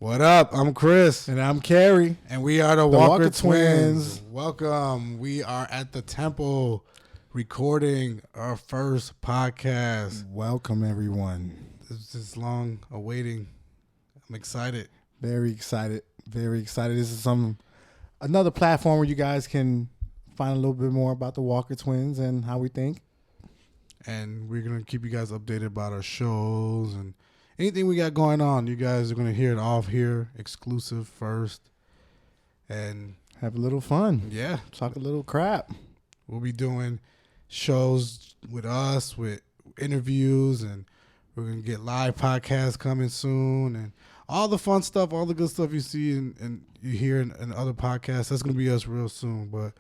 What up? I'm Chris. And I'm Kerry. And we are the Walker Twiins. Welcome. We are at the temple recording our first podcast. Welcome, everyone. This is long awaiting. I'm excited. Very excited. Very excited. This is another platform where you guys can find a little bit more about the Walker Twiins and how we think. And we're going to keep you guys updated about our shows and anything we got going on. You guys are going to hear it off here, exclusive first. And have a little fun. Yeah. Talk a little crap. We'll be doing shows with us, with interviews, and we're going to get live podcasts coming soon. And all the fun stuff, all the good stuff you see and you hear in other podcasts, that's going to be us real soon. But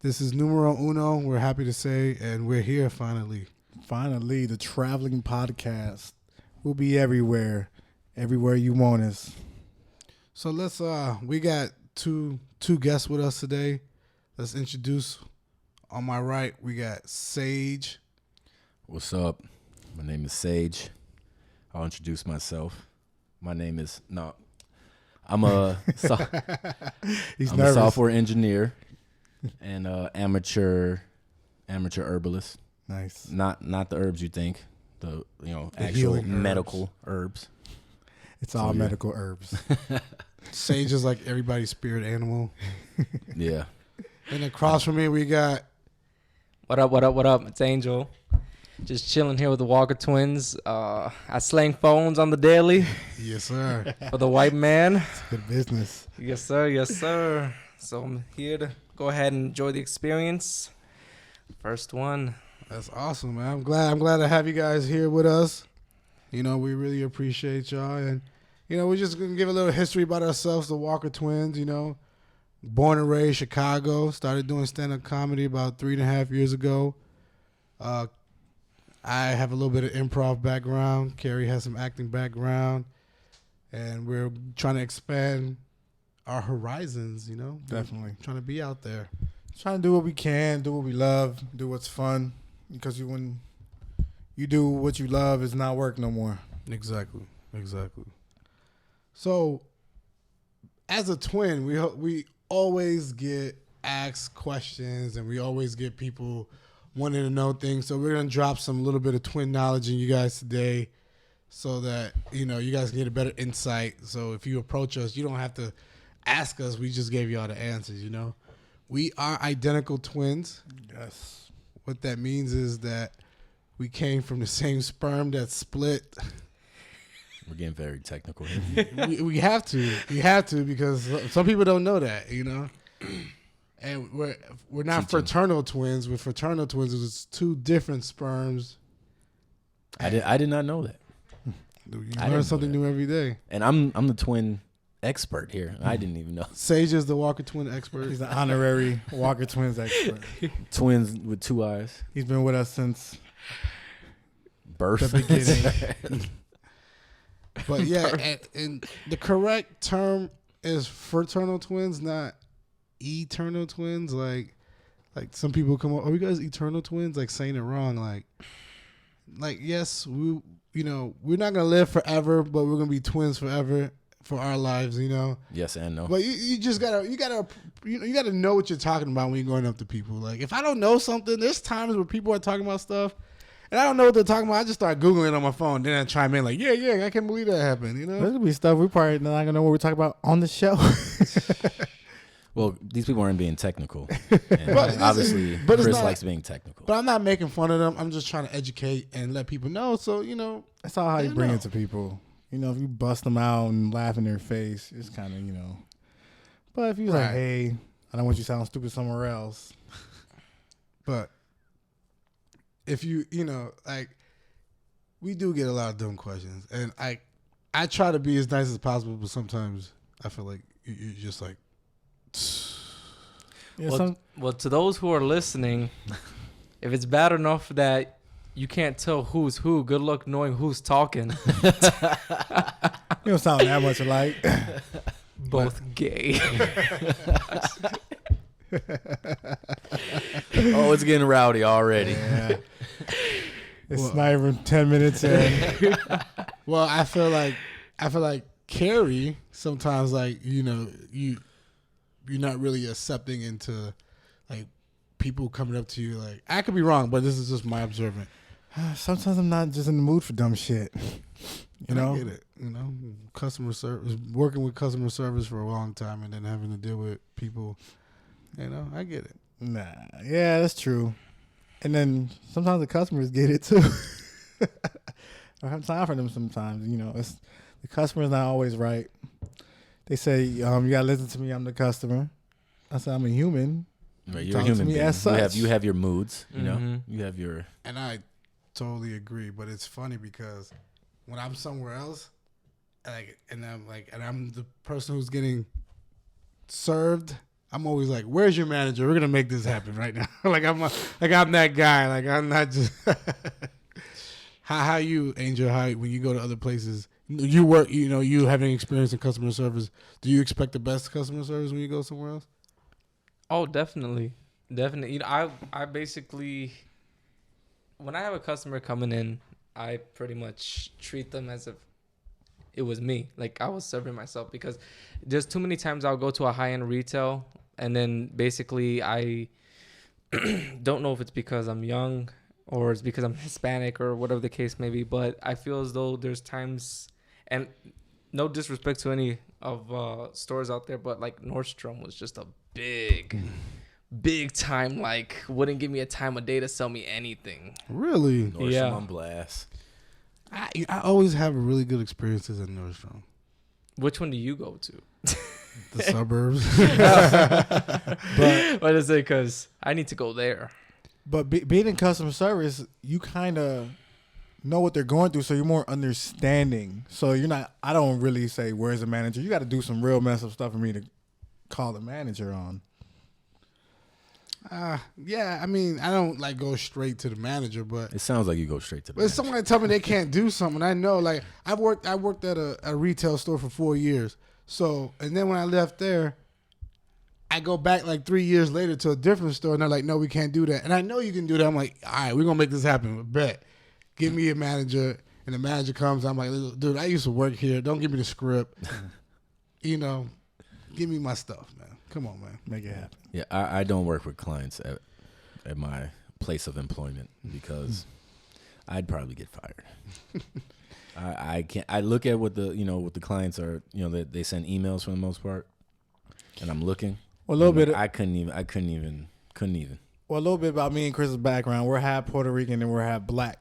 this is numero uno, we're happy to say, and we're here finally. Finally, the traveling podcast. We'll be everywhere you want us. So let's we got two guests with us today. Let's introduce. On my right, we got Sage. What's up? My name is Sage. I'll introduce myself. My name is I'm a software engineer and amateur herbalist. Nice. Not the herbs you think. The actual medical herbs. It's all medical herbs. Sage is like everybody's spirit animal. Yeah. And across from me we got What up? It's Angel. Just chilling here with the Walker Twiins. I slang phones on the daily. Yes, sir. For the white man. It's good business. Yes, sir. So I'm here to go ahead and enjoy the experience. First one. That's awesome, man. I'm glad to have you guys here with us. You know, we really appreciate y'all. And, we're just going to give a little history about ourselves, the Walker Twiins, Born and raised Chicago. Started doing stand-up comedy about 3.5 years ago. I have a little bit of improv background. Kerry has some acting background. And we're trying to expand our horizons, Definitely. Trying to be out there. Trying to do what we can, do what we love, do what's fun. Because when you do what you love, it's not work no more. Exactly. So, as a twin, we always get asked questions, and we always get people wanting to know things. So we're gonna drop some little bit of twin knowledge in you guys today, so that you guys can get a better insight. So if you approach us, you don't have to ask us. We just gave you all the answers. We are identical twins. Yes. What that means is that we came from the same sperm that split. We're getting very technical here. we have to. We have to because some people don't know that, And we're not fraternal twins. We're fraternal twins. It's two different sperms. I did not know that. You learn something new every day. And I'm the twin expert here. I didn't even know. Sage is the Walker Twin expert. He's the honorary Walker Twiins expert. Twins with two eyes. He's been with us since birth. The beginning. But yeah, and the correct term is fraternal twins, not eternal twins. Like some people come up, are you guys eternal twins? Like saying it wrong. Like yes, we're not gonna live forever, but we're gonna be twins forever. For our lives, Yes and no. But you just gotta know what you're talking about when you're going up to people. Like if I don't know something, there's times where people are talking about stuff, and I don't know what they're talking about. I just start Googling on my phone, then I chime in like, yeah, I can't believe that happened. There's gonna be stuff we probably not gonna know what we're talking about on the show. Well, these people aren't being technical. And obviously, Chris likes being technical. But I'm not making fun of them. I'm just trying to educate and let people know. So that's all how you bring it to people. If you bust them out and laugh in their face, it's kind of, But if you're like, hey, I don't want you to sound stupid somewhere else. But if you we do get a lot of dumb questions. And I try to be as nice as possible, but sometimes I feel like you're just like. Well, to those who are listening, if it's bad enough that you can't tell who's who, good luck knowing who's talking. You don't sound that much alike. Both gay. Oh, it's getting rowdy already. Yeah. It's not even 10 minutes in. Well, I feel like Kerry, sometimes like you're not really accepting into like people coming up to you. Like I could be wrong, but this is just my observant. Sometimes I'm not just in the mood for dumb shit. You know, I get it. Customer service, working with customer service for a long time, and then having to deal with people. I get it. Nah, yeah, that's true. And then sometimes the customers get it too. I have time for them sometimes. It's the customer's not always right. They say, you gotta listen to me. I'm the customer. I said, I'm a human. Right, you're a human being. As such. You have your moods. You have your. And I totally agree, but it's funny because when I'm somewhere else, and I'm the person who's getting served, I'm always like, "Where's your manager? We're gonna make this happen right now." I'm that guy. Like I'm not just. How you, Angel? How when you go to other places, you work? You having experience in customer service. Do you expect the best customer service when you go somewhere else? Oh, definitely. I basically, when I have a customer coming in, I pretty much treat them as if it was me. Like I was serving myself, because there's too many times I'll go to a high-end retail and then basically I don't know if it's because I'm young or it's because I'm Hispanic or whatever the case may be, but I feel as though there's times, and no disrespect to any of stores out there, but like Nordstrom was just a big time, like wouldn't give me a time of day to sell me anything. Really? Nordstrom on blast. I always have really good experiences at Nordstrom. Which one do you go to? The suburbs. But what is it? Because I need to go there. But being in customer service, you kind of know what they're going through, so you're more understanding. So you're not. I don't really say, "Where's the manager?" You got to do some real mess up stuff for me to call the manager on. Yeah, I mean, I don't like go straight to the manager, but It sounds like you go straight to the. but if someone tell me they can't do something, I know. Like I worked at a retail store for 4 years. So and then when I left there, I go back like 3 years later to a different store, and they're like, "No, we can't do that." And I know you can do that. I'm like, "All right, we're gonna make this happen." Bet, give me a manager, and the manager comes. I'm like, "Dude, I used to work here. Don't give me the script. Give me my stuff, man. Come on, man, make it happen." Yeah, I don't work with clients at my place of employment because I'd probably get fired. I can't. I look at what the clients are. They send emails for the most part, and I'm looking. Well, a little bit. I couldn't even. Well, a little bit about me and Chris's background. We're half Puerto Rican and we're half black.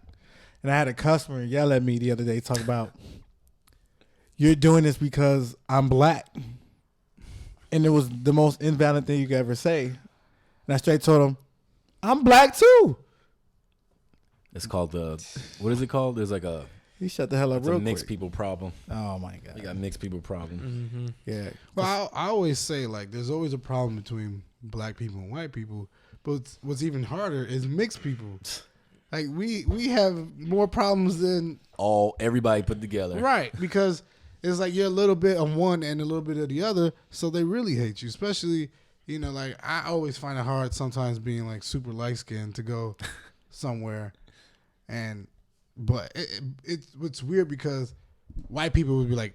And I had a customer yell at me the other day, talk about, "You're doing this because I'm black." And it was the most invalid thing you could ever say. And I straight told him, "I'm black too." It's called what is it called? There's like a. He shut the hell up It's real a mixed quick. people problem. Oh my God. You got mixed people problem. Mm-hmm. Yeah. Well, I always say like there's always a problem between black people and white people, but what's even harder is mixed people. Like we have more problems than Everybody put together. right, because it's like you're a little bit on one and a little bit of the other, so they really hate you. Especially, like I always find it hard sometimes being like super light skinned to go somewhere, but it's weird because white people would be like,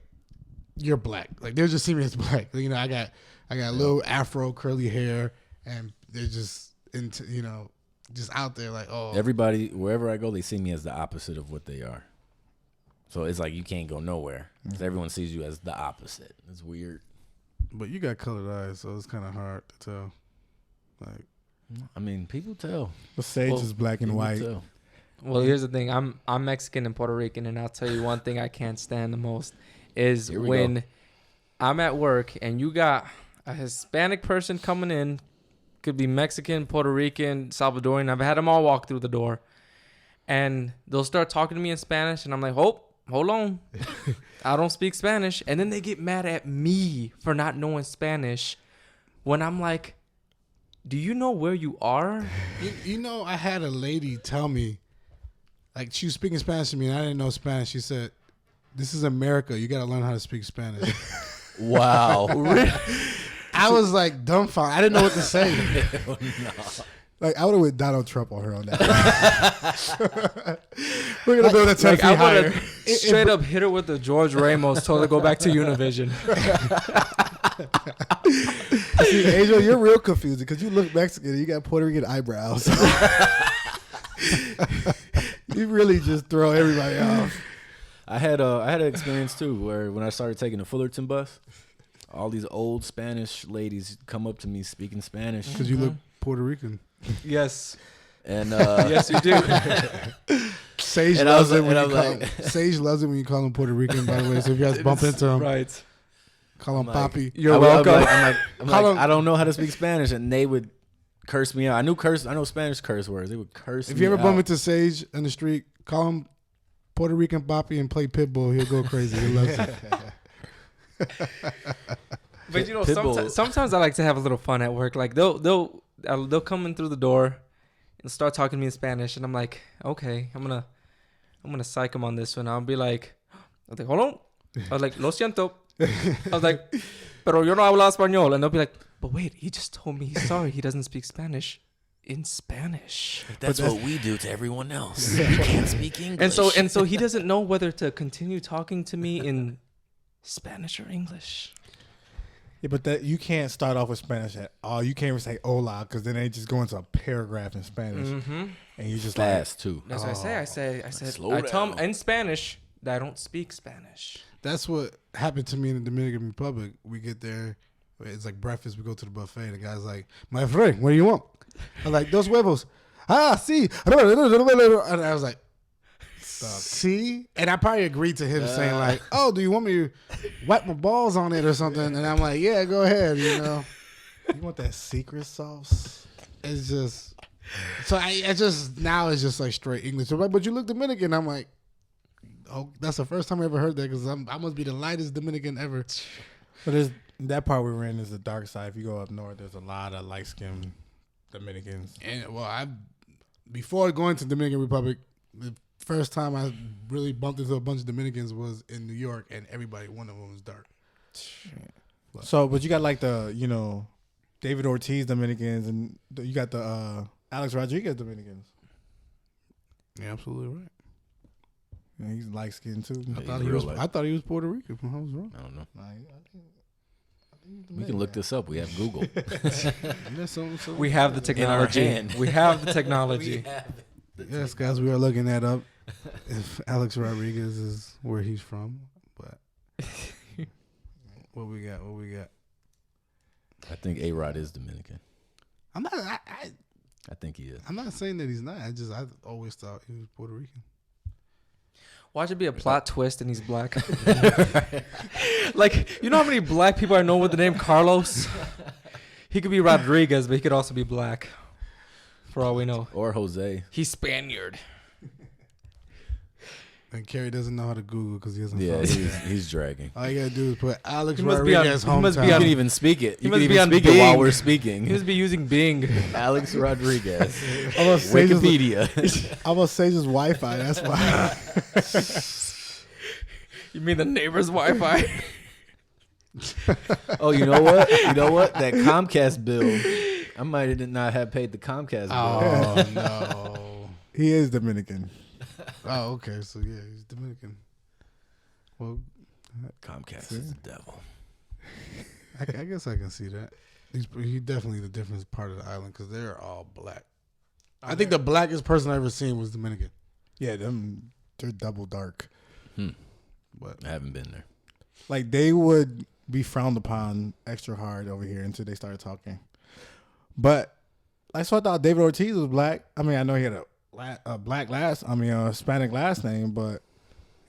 "You're black," like they'll just see me as black. I got a little afro curly hair, and they're just into just out there like, oh. Everybody, wherever I go, they see me as the opposite of what they are. So it's like you can't go nowhere because everyone sees you as the opposite. It's weird. But you got colored eyes, so it's kind of hard to tell. Like, I mean, people tell. The Sage is black and People white. tell. Well, here's the thing. I'm Mexican and Puerto Rican, and I'll tell you one thing I can't stand the most is Here we when go. I'm at work and you got a Hispanic person coming in, could be Mexican, Puerto Rican, Salvadorian. I've had them all walk through the door, and they'll start talking to me in Spanish, and I'm like, hold on. I don't speak Spanish. And then they get mad at me for not knowing Spanish when I'm like, do you know where you are? I had a lady tell me, like she was speaking Spanish to me and I didn't know Spanish. She said, "This is America. You got to learn how to speak Spanish." Wow. I was like dumbfounded. I didn't know what to say. No. Like I would have with Donald Trump on her on that. We're gonna build a 10 Like, feet I higher. would have straight up hit her with the George Ramos, told her to go back to Univision. See, Angel, you're real confusing because you look Mexican and you got Puerto Rican eyebrows. You really just throw everybody off. I had an experience too where when I started taking the Fullerton bus, all these old Spanish ladies come up to me speaking Spanish. Because you look Puerto Rican. Yes. And Yes, you do. Sage And I loves was it when like- you and call I was Sage loves it when you call him Puerto Rican, by the way. So if you guys bump into him, Right. call him I'm like- Papi. You're I'm welcome. like, I don't know how to speak Spanish, and they would curse me out. I know Spanish curse words. They would curse If me you ever out. bump into Sage in the street, call him Puerto Rican Papi and play Pitbull. He'll go crazy. He loves it. But you know, Pitbull. sometimes I like to have a little fun at work. Like they'll come in through the door and start talking to me in Spanish, and I'm like, okay, I'm gonna psych them on this one. I'll be like, hold on. I was like, lo siento. I was like, pero yo no hablo español, and they'll be like, but wait, he just told me he's sorry. He doesn't speak Spanish. In Spanish. That's what we do to everyone else. We can't speak English. And so he doesn't know whether to continue talking to me in Spanish or English. Yeah, but that you can't start off with Spanish at all. You can't even say hola because then they just go into a paragraph in Spanish, Mm-hmm. and you just fast too. That's what I say. I said slow I tell him down. in Spanish that I don't speak Spanish. That's what happened to me in the Dominican Republic. We get there, it's like breakfast. We go to the buffet. The guy's like, "My friend, what do you want?" I'm like, "Dos huevos." Ah, sí. And I was like, "See?" And I probably agreed to him saying like, "Oh, do you want me to wipe my balls on it or something?" And I'm like, "Yeah, go ahead." You know, you want that secret sauce. it's just so I just now it's just like straight English. So, but you look Dominican. I'm like, oh, that's the first time I ever heard that because I must be the lightest Dominican ever. But there's that part we were in is the dark side. If you go up north, there's a lot of light skinned Dominicans. And well, before going to Dominican Republic, the first time I really bumped into a bunch of Dominicans was in New York, and one of them was dark. So, but you got like the David Ortiz Dominicans, and you got the Alex Rodriguez Dominicans. Yeah, absolutely right. Yeah, he's light skinned too. I he's thought he real was. light. I thought he was Puerto Rican. I was wrong. I don't know. I think We can look this up. We have Google. We have the technology. hand. We have the technology. Yes, guys, we are looking that up. If Alex Rodriguez is where he's from, but what we got? I think A-Rod is Dominican. I'm not. I think he is. I'm not saying that he's not. I always thought he was Puerto Rican. Watch it be a plot twist and he's black. Like, you know how many black people I know with the name Carlos? He could be Rodriguez, but he could also be black. For all we know. Or Jose. He's Spaniard. And Kerry doesn't know how to Google because he doesn't. Yeah, follow. he's dragging. All you gotta do is put Alex He must be on- Rodriguez he must be You hometown. can even speak it. He You must can be even on speak it while Bing. we're He speaking. must be using Bing. Alex Rodriguez. Almost say just Wikipedia. almost say just Wi-Fi. That's why. You mean the neighbor's Wi-Fi? Oh, you know what? That Comcast bill. I might not have paid the Comcast bill. Oh no. He is Dominican. Oh, okay. So yeah, he's Dominican. Well, Comcast is the devil. I guess I can see that. He's definitely the different part of the island because they're all black. I think the blackest person I ever seen was Dominican. Yeah, they're double dark. But I haven't been there. Like they would be frowned upon extra hard over here until they started talking. But I thought David Ortiz was black. I mean, I know he had a Hispanic last name, but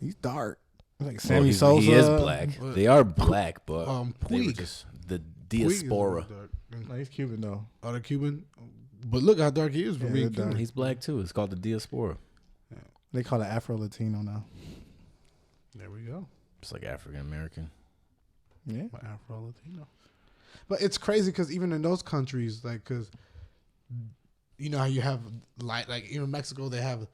he's dark. Like Sammy Sosa. He is black. They are black, but they were Puig. just the Puig is diaspora. dark. No, he's Cuban though. Oh, they're Cuban. But look how dark he is for Yeah, being they're dark. Cuban. He's black too. It's called the diaspora. They call it Afro Latino now. There we go. It's like African American. Yeah. Afro Latino. But it's crazy because even in those countries, like, because you know how you have light, like even Mexico, they have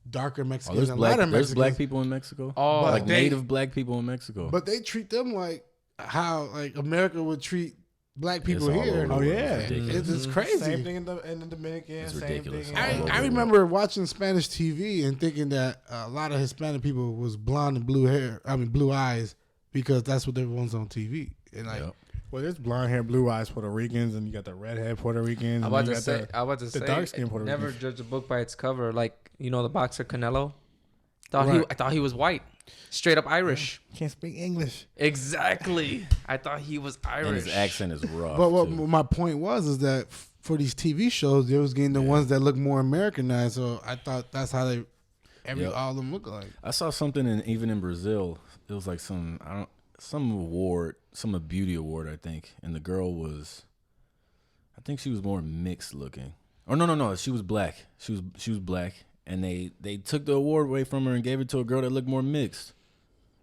darker Oh, Mexicans there's and lighter black. There's Mexicans. black people in Mexico. Oh, But like they- native black people in Mexico. But they treat them like how like America would treat black people It's all here. over the Oh, world. yeah. It's ridiculous. It's crazy. Same thing in the Dominican. It's same ridiculous. thing. All over I the remember watching Spanish TV and thinking that a lot of Hispanic people was blonde and blue hair. I mean, blue eyes because that's what everyone's on TV. And like, Yep. Well, there's blonde hair, blue eyes Puerto Ricans, and you got the redhead Puerto Ricans. I'm and about you to got say, I was about to the say, dark-skinned Puerto never Ricans. judge a book by its cover. Like, you know, the boxer Canelo. Right. I thought he was white, straight up Irish. Can't speak English. Exactly. I thought he was And Irish. his accent is rough. but what too. my point was is that for these TV shows, they was getting the ones that look more Americanized. So I thought that's how they Yep. all of them look like. I saw something even in Brazil. It was like some award, some beauty award, I think. And the girl was, I think she was more mixed looking. Or no, she was black. She was black, and they took the award away from her and gave it to a girl that looked more mixed.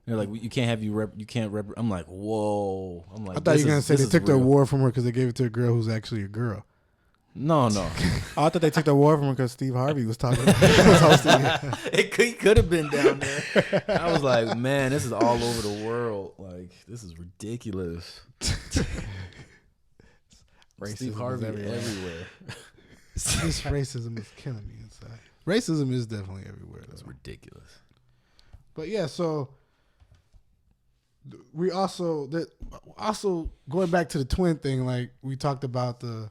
They're like, you can't have you can't rep. I'm like, whoa. I'm like, I thought you were gonna say they this is took the real. award from her because they gave it to a girl who's actually a girl. No. Oh, I thought they took the award from him because Steve Harvey was talking. Was hosting it. It could have been down there. I was like, man, this is all over the world. Like, this is ridiculous. Racism Steve is Harvey everywhere. everywhere. This racism is killing me inside. Racism is definitely everywhere. It's Though. ridiculous. But yeah, so we also going back to the twin thing. Like we talked about the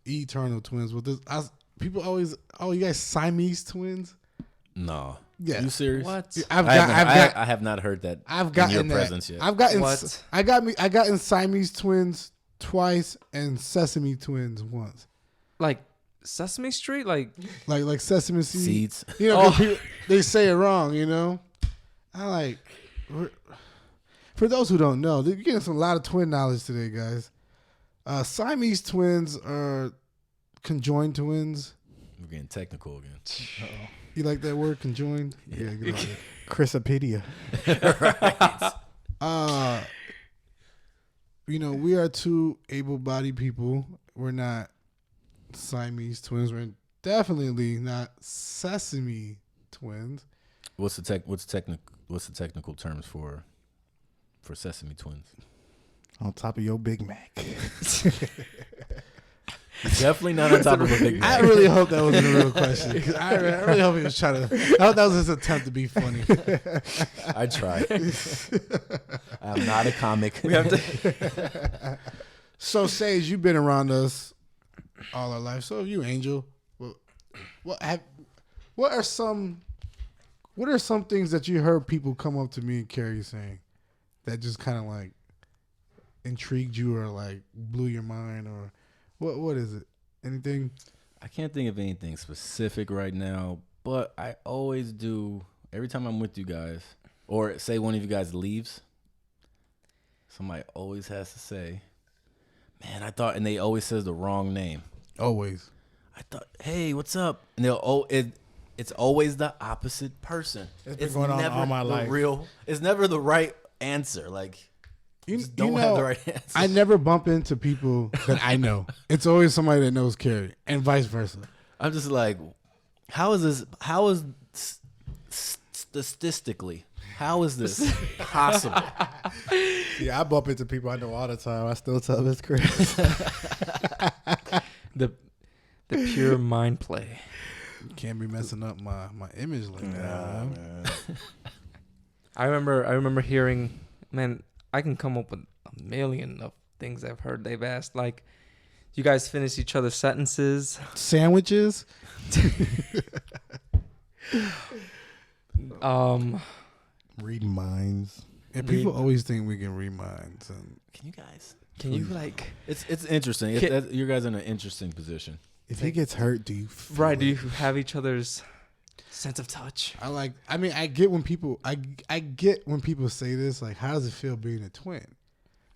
eternal twins. With this, people always, you guys Siamese twins. No. Yeah. You serious? What? I have not heard that I've in gotten your that. presence yet. I've gotten What? I gotten Siamese twins twice and Sesame twins once. Like Sesame Street? Like, Like Sesame Seeds. You know, 'cause people, they say it wrong. You know, for those who don't know, you're getting some a lot of twin knowledge today, guys. Siamese twins are conjoined twins. We're getting technical again. You like that word, conjoined? Yeah. Get out of here. Chrisopedia. We are two able-bodied people. We're not Siamese twins. We're definitely not Sesame twins. What's the technical terms for Sesame twins? On top of your Big Mac. Definitely not on top of a Big I Mac. really hope that wasn't a real question. 'Cause I really hope he was trying to. I hope that was his attempt to be funny. I try. I'm not a comic. we have to. So, Sage, you've been around us all our life. So have you, Angel. What are some things that you heard people come up to me and Kerry saying that just kind of like intrigued you or like blew your mind, or what is it? Anything? I can't think of anything specific right now, but I always do every time I'm with you guys, or say one of you guys leaves. Somebody always has to say, "Man, I thought," and they always says the wrong name. Always. I thought, "Hey, what's up?" And it's always the opposite person. It's been going on all my life. It's never the right answer. Like, You just don't know, have the right answer. I never bump into people that I know. It's always somebody that knows Kerry, and vice versa. I'm just like, how is statistically, how is this possible? Yeah, I bump into people I know all the time. I still tell this Chris. the pure mind play. Can't be messing up my image like that. Man. I remember hearing, man, I can come up with a million of things I've heard they've asked. Like, you guys finish each other's sentences. Sandwiches. Reading minds. And people always think we can read minds. And Can you guys? Can you like, It's interesting. You guys are in an interesting position. If he gets hurt, do you feel right? Do it? you have each other's sense of touch? I get when people I get when people say this, like, how does it feel being a twin?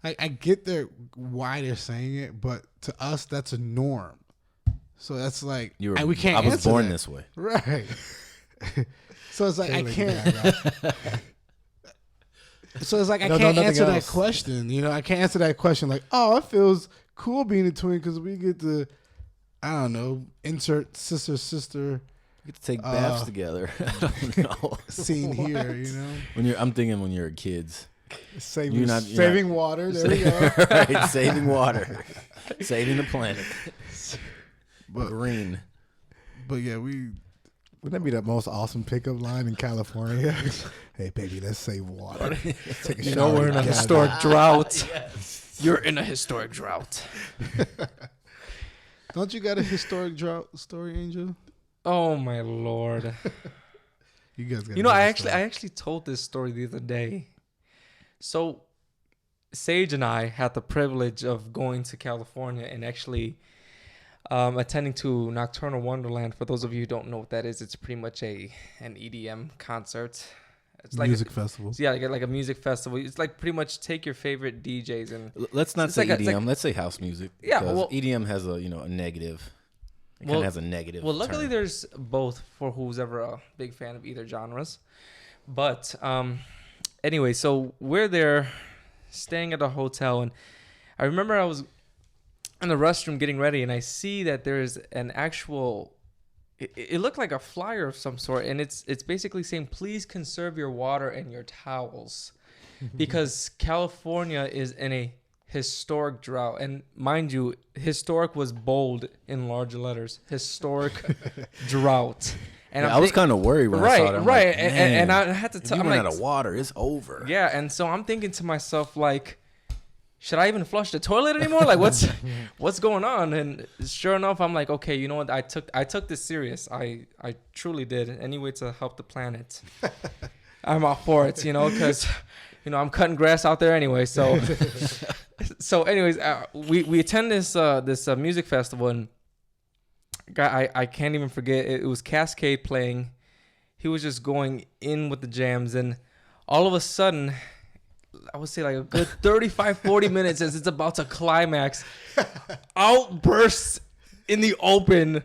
I get why they're saying it, but to us that's a norm. So that's like we can't. I was answer born that. this way. Right. So it's like I Totally can't. So it's like I No, can't nothing answer that else. question. I can't answer that question like, oh, it feels cool being a twin because we get to, I don't know, insert sister We get to take baths together. I don't know. scene here. I'm thinking when you're kids Saving, You're not- saving water. There we go. Right, saving water, saving the planet. Green. But yeah, Wouldn't that be the most awesome pickup line in California? Hey, baby, let's save water. Take a You shower. know we're in a together. historic drought. You're in a historic drought. don't you got a historic drought story, Angel? Oh my lord. You guys got. You know, I actually told this story the other day. So, Sage and I had the privilege of going to California and actually attending to Nocturnal Wonderland. For those of you who don't know what that is, it's pretty much an EDM concert. It's like music festival. Yeah, like a music festival. It's like pretty much take your favorite DJs and Let's not It's say like a- EDM. Let's say house music. Yeah, because well- EDM has a a negative. It kind Well- of has a negative. well, luckily turn. there's both for who's ever a big fan of either genres. But anyway, so we're there staying at a hotel, and I remember I was in the restroom getting ready, and I see that there's an actual it looked like a flyer of some sort, and it's basically saying please conserve your water and your towels because California is in a historic drought. And mind you, historic was bold in large letters. Historic drought. And I was kind of worried when I saw that. I'm right. like, And I man, had to if tell you I'm run like, out of water, it's over. yeah, and so I'm thinking to myself, like, should I even flush the toilet anymore? Like, what's going on? And sure enough, I'm like, okay, you know what? I took this serious. I truly did. Anyway, to help the planet, I'm all for it. Because I'm cutting grass out there anyway. So, anyways, we attend this music festival, and guy, I can't even forget. It was Cascade playing. He was just going in with the jams, and all of a sudden, I would say like a good 35, 40 minutes as it's about to climax, outbursts in the open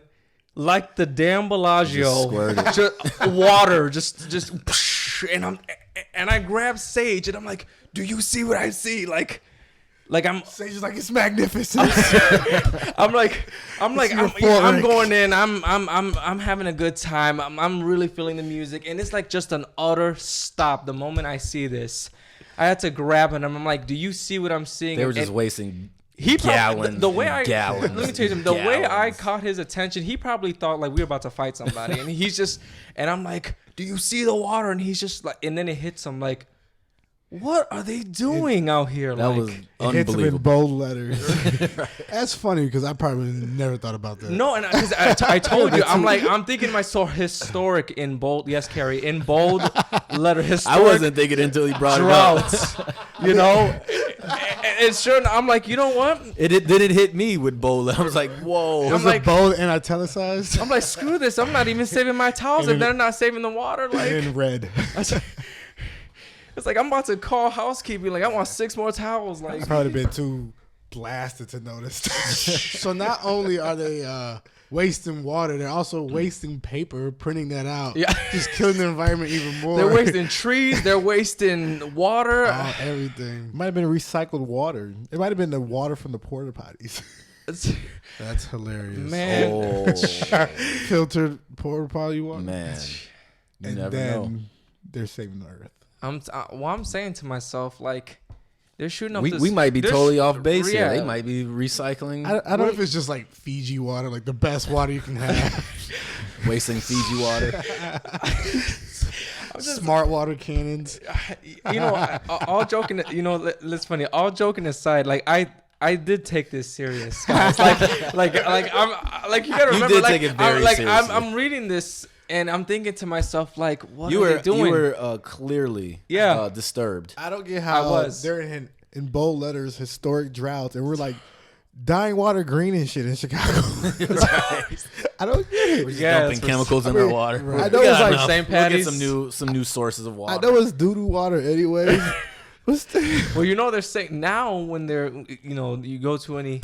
like the damn Bellagio. Just water, just and I grab Sage and I'm like, do you see what I see? Like Sage is like, it's magnificent. I'm going in. I'm having a good time. I'm really feeling the music, and it's like just an utter stop. The moment I see this, I had to grab him. I'm like, do you see what I'm seeing? They were just And wasting he gallons. the way I gallons let me tell you something. The way I caught his attention, he probably thought like we were about to fight somebody, and he's just, and I'm like, do you see the water? And he's just like, and then it hits him like, what are they doing out here? That like, was It hits him in unbelievable. bold letters. That's funny because I probably never thought about that. no, and because I told you, I'm thinking myself historic in bold. Yes, Kerry, in bold letter historic. I wasn't thinking until he brought droughts. And sure, I'm like, you know what? it up. Then it hit me with bowl. I was like, whoa. Was I'm like- it bold and italicized? I'm like, screw this. I'm not even saving my towels if they're not saving the water. Like, in red. it's like I'm about to call housekeeping. Like, I want 6 more towels. Like, I probably been too blasted to notice. So not only are they wasting water, they're also wasting paper, printing that out. Yeah. Just killing the environment even more. they're wasting trees. They're wasting water. Everything. Might have been recycled water. It might have been the water from the porta potties. That's hilarious. Man. Oh, Filtered porta potty water. man. You And never then know. they're saving the earth. I'm saying to myself, like, they're shooting up this. We might be they're totally sh- off base yeah. here. They might be recycling, I What don't. if it's just like Fiji water, like the best water you can have? wasting Fiji water. Smart water cannons. All joking, let's funny. All joking aside, like I did take this serious, guys. like I'm like, you gotta You remember, did like, take it very seriously. I'm reading this and I'm thinking to myself, like, what You are they were doing? clearly Yeah. disturbed. I don't get how I was. they're in bold letters, historic droughts, and we're like dying water green and shit in Chicago. I don't get it. We're just Yeah, dumping that's chemicals in our water. I We know got it's like enough. St. We'll get Patty's. some new sources of water. I know it's doo-doo water anyway. What's the... Well, they're saying now when they're, you go to any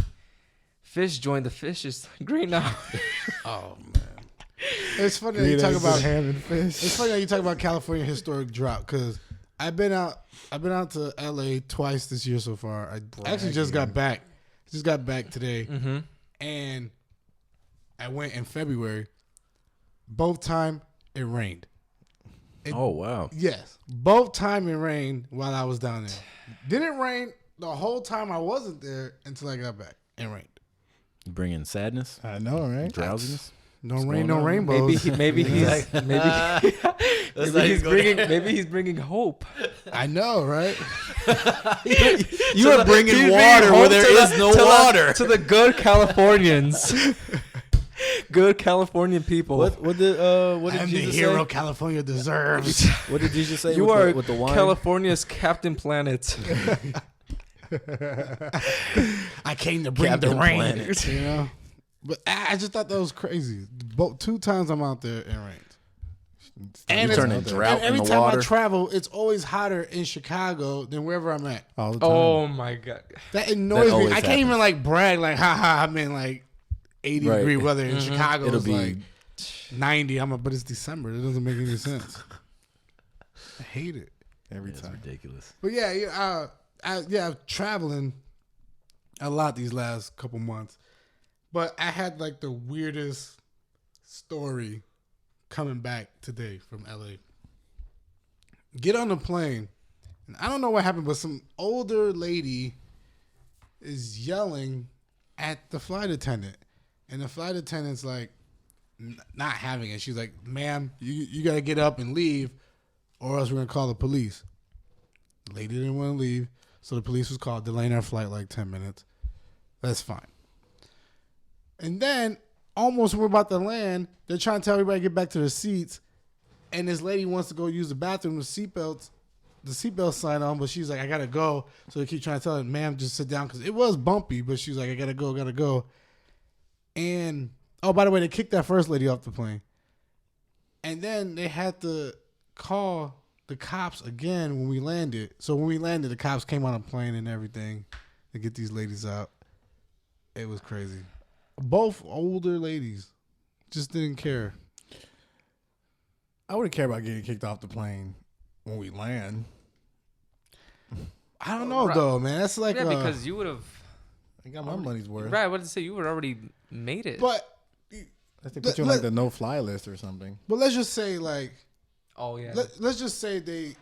fish joint, the fish is green now. Oh man. It's funny that you Green talk as about ham and fish. It's funny that you talk about California historic drought because I've been out to LA twice this year so far. I actually just got back. Just got back today. Mm-hmm. And I went in February. Both time it rained. Oh wow. Yes, both time it rained while I was down there. Didn't rain the whole time I wasn't there until I got back. It rained. Bringing sadness, I know, right? drowsiness. No What's rain, going no on? rainbows. Maybe he's bringing hope. I know, right? You are bringing water where there is no water. To the good Californians. Good Californian people. What did I'm the Jesus hero say? California deserves. What did Jesus say? You with are with the wine? California's Captain Planet. I came to bring Captain the rain. Planet. You know, but I just thought that was crazy. Both 2 times I'm out there, it rains. And You it's- turning drought and every in the time water. I travel, it's always hotter in Chicago than wherever I'm at. All the time. Oh my God. That annoys me. always I can't even happens. like brag like, haha, I'm in like 80 Right. degree weather in Chicago. It'll It's be like 90. But it's December. It doesn't make any sense. I hate it. Every It's time. ridiculous. But I'm traveling a lot these last couple months. But I had like the weirdest story coming back today from LA. Get on the plane. And I don't know what happened, but some older lady is yelling at the flight attendant. And the flight attendant's like not having it. She's like, ma'am, you got to get up and leave or else we're going to call the police. The lady didn't want to leave. So the police was called, delaying our flight like 10 minutes. That's fine. And then, almost when we're about to land, they're trying to tell everybody to get back to their seats. And this lady wants to go use the bathroom, the seatbelt sign on, but she's like, I got to go. So they keep trying to tell her, ma'am, just sit down. Because it was bumpy, but she was like, I got to go. And, oh, by the way, they kicked that first lady off the plane. And then they had to call the cops again when we landed. So when we landed, the cops came on a plane and everything to get these ladies out. It was crazy. Both older ladies just didn't care. I wouldn't care about getting kicked off the plane when we land. I don't know Right. though, man. That's like because you would have. I got my money's worth. Right, what did it say? You would already made it. but They put you on like the no-fly list or something. but let's just say like oh yeah. let's just say they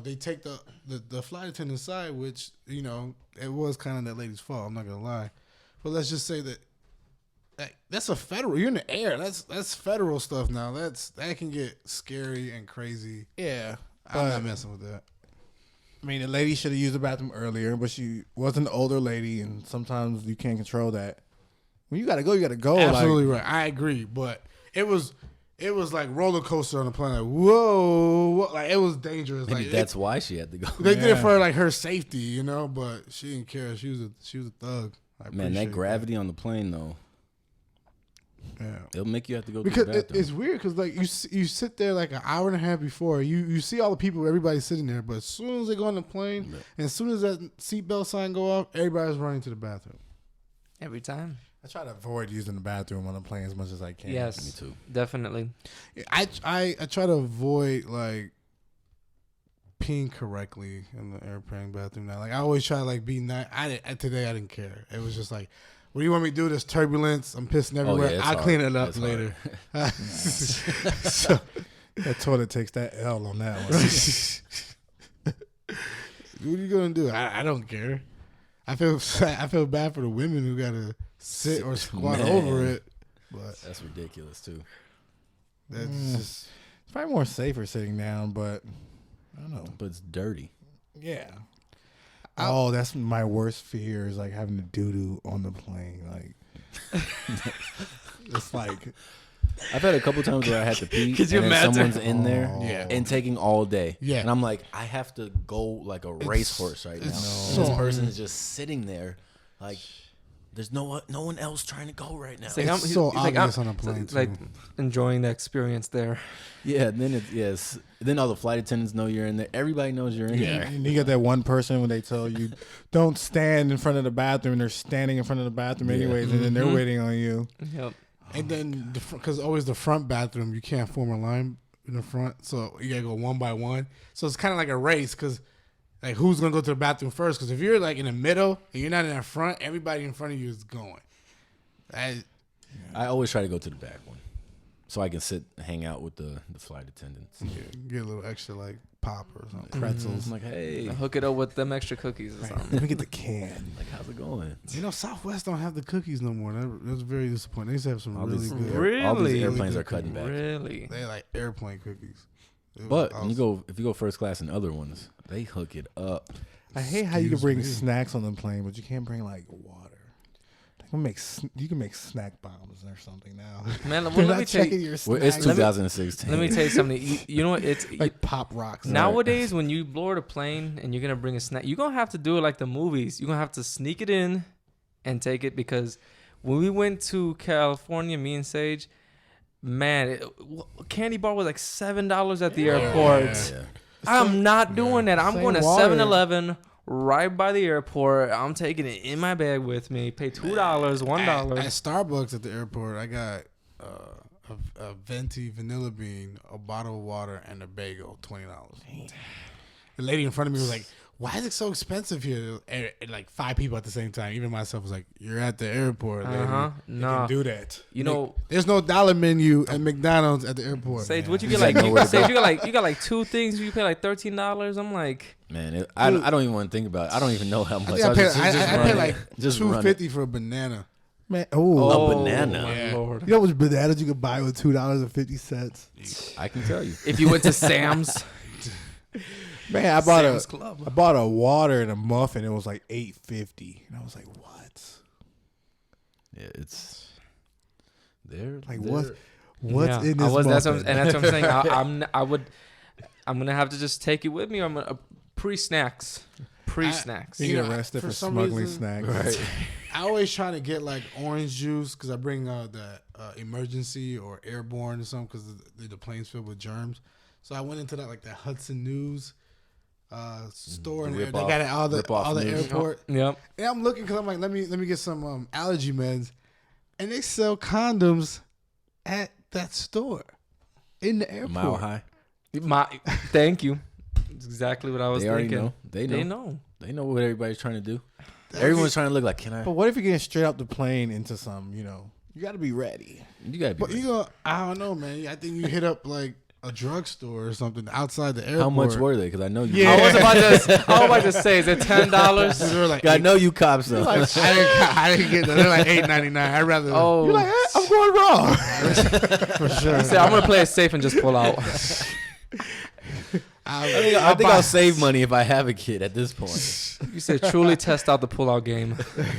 they take the flight attendant side, which it was kind of that lady's fault. I'm not gonna lie, but let's just say that that's a federal. You're in the air. That's federal stuff now. That can get scary and crazy. Yeah. I'm not messing with that. I mean, the lady should have used the bathroom earlier, but she was an older lady, and sometimes you can't control that. When you gotta go, you gotta go. Absolutely right. I agree, but it was like roller coaster on the plane. Like whoa, like it was dangerous. Maybe like that's why she had to go. they did it for like her safety, but she didn't care. She was a thug. I Man, that appreciate gravity on the plane though, Yeah. it'll make you have to go Because to the bathroom. it's weird because like you sit there like an hour and a half before you see all the people, everybody's sitting there, but as soon as they go on the plane and as soon as that seatbelt sign go off, everybody's running to the bathroom. Every time. I try to avoid using the bathroom on the plane as much as I can. Yes. Me too. Definitely. I try to avoid like peeing correctly in the airplane bathroom now. Like I always try to like be nice. Today I didn't care. It was just like, what do you want me to do? There's turbulence. I'm pissing everywhere. it's I'll hard. clean it up It's later. That toilet takes that L on that one. What are you gonna do? I don't care. I feel bad for the women who gotta sit or squat Man. over it, but That's ridiculous too. that's just It's probably more safer sitting down, but I don't know. But it's dirty. Yeah. Oh, that's my worst fear is like having to doo-doo on the plane. Like, it's like, I've had a couple times where I had to pee, Could you and then imagine? someone's in there, Yeah. and taking all day, Yeah. and I'm like, I have to go like a racehorse right now. it's And so- this person is just sitting there, like, there's no one else trying to go right now. It's like, It's so he's like, obvious on a plane, like too. enjoying the experience there. Yeah, and then then all the flight attendants know you're in there. Everybody knows you're in there. and you get that one person when they tell you, don't stand in front of the bathroom, and they're standing in front of the bathroom Yeah. anyways, and then they're waiting on you. Yep. and then because always the front bathroom you can't form a line in the front, so you gotta go one by one. So it's kind of like a race because like who's gonna go to the bathroom first? Because if you're like in the middle and you're not in the front, everybody in front of you is going. I always try to go to the back one. so I can hang out with the flight attendants. Get a little extra like pop or something. Pretzels. I'm like, hey, Hook it up with them extra cookies or something. Let me get the can. like, how's it going? You know, Southwest don't have the cookies no more. That was very disappointing. They used to have some All really these, good. all these Really? airplanes Really are cutting back. Really? They like airplane cookies. It was But when awesome. if you go first class in other ones, they hook it up. I hate how you can Excuse bring me. snacks on the plane, but you can't bring like water. You can make snack bombs or something now. Man, well, They're let not me tell checking you. your Well, snacks. it's 2016. Let me tell you something. You know what? It's like pop rocks. nowadays when you board a plane and you're gonna bring a snack, you're gonna have to do it like the movies. You're gonna have to sneak it in and take it, because when we went to California, me and Sage, man, candy bar was like $7 at the airport. Yeah. I'm not doing that. I'm Same going to water. 7-Eleven right by the airport. I'm taking it in my bag with me. Pay $2, $1. At Starbucks at the airport, I got a venti vanilla bean, a bottle of water, and a bagel, $20. The lady in front of me was like, "Why is it so expensive here?" And like 5 people at the same time. Even myself was like, "You're at the airport, lady. You Nah. can do that." You know, There's no dollar menu at McDonald's at the airport. Sage, man. what you You get like? got nowhere to Sage, go. you got like 2 things. You pay like $13. I'm like, Man, I don't even want to think about it. I don't even know how I much. think I paid, just I run paid it. like Just run it. $2.50 for a banana. Man, A oh, banana. my Yeah. Lord. you know how much bananas you could buy with $2.50? I can tell you. If you went to Sam's, Man, I bought Sam's Club. I bought a water and a muffin. It was like $8.50, and I was like, "What? Yeah, it's they're Like they're- what's Yeah. in this That's muffin?" and that's what I'm saying. I'm gonna have to just take it with me. I'm gonna pre-snacks. Pre-snacks. You You get know, arrested for for some smuggling reason- snacks. right. I always try to get like orange juice because I bring the emergency or airborne or something because the plane's filled with germs. So I went into that Hudson News store and they Rip-off- got it all the rip-off news. airport. Yep. And I'm looking because I'm like, let me get some allergy meds, and they sell condoms at that store in the airport. Mile High. Thank you. That's exactly what I was They already thinking. know. They know. They know. They know what everybody's trying to do. Everyone's trying to look like, can I? But what if you're getting straight off the plane into some? You know, you got to be ready. You gotta be. But ready. you go, I don't know, man. I think you hit up like a drugstore or something outside the airport. How much were they? Because I know you. Yeah. I was about to say, is it $10? They were like, I know you cops though. I didn't get that. They're like $8.99. I'd rather. Oh, You're like, I'm going wrong. for sure. say, I'm gonna play it safe and just pull out. I think I'll save money if I have a kid at this point. You said truly test out the pull-out game.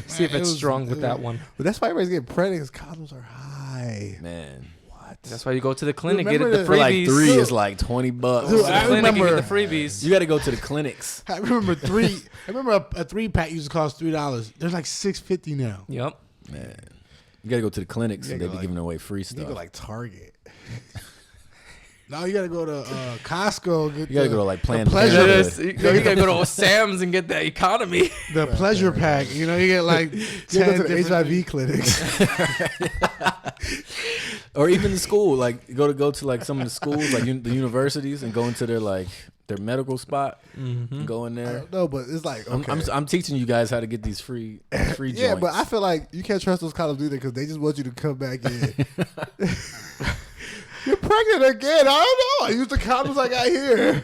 See if It it's was- strong with that one. But that's why everybody's getting pregnant because condoms are high. Man, What? That's why you go to the clinic, get it Remember the for like freebies. 3 is like $20. Dude, Go to the I clinic and remember- get the freebies. You got to go to the clinics. I remember a 3-pack used to cost $3. They're like $6.50 now. Yep. Man, you got to go to the clinics You and gotta they be go, giving away free You stuff. go like Target. Now you gotta go to Costco. Get You got to the, go to like the Planned pleasure. Parenthood. You gotta go to Sam's and get that economy. the pleasure pack. You know, you get like You 10 go to the different- HIV clinics. Or even the school, like go to like some of the schools, like the universities, and go into their medical spot. And go in I there. don't know, but it's like, okay. I'm teaching you guys how to get these free yeah, joints. but I feel like you can't trust those condoms either because they just want you to come back in. You're pregnant again. I don't know. I used the condoms I got here.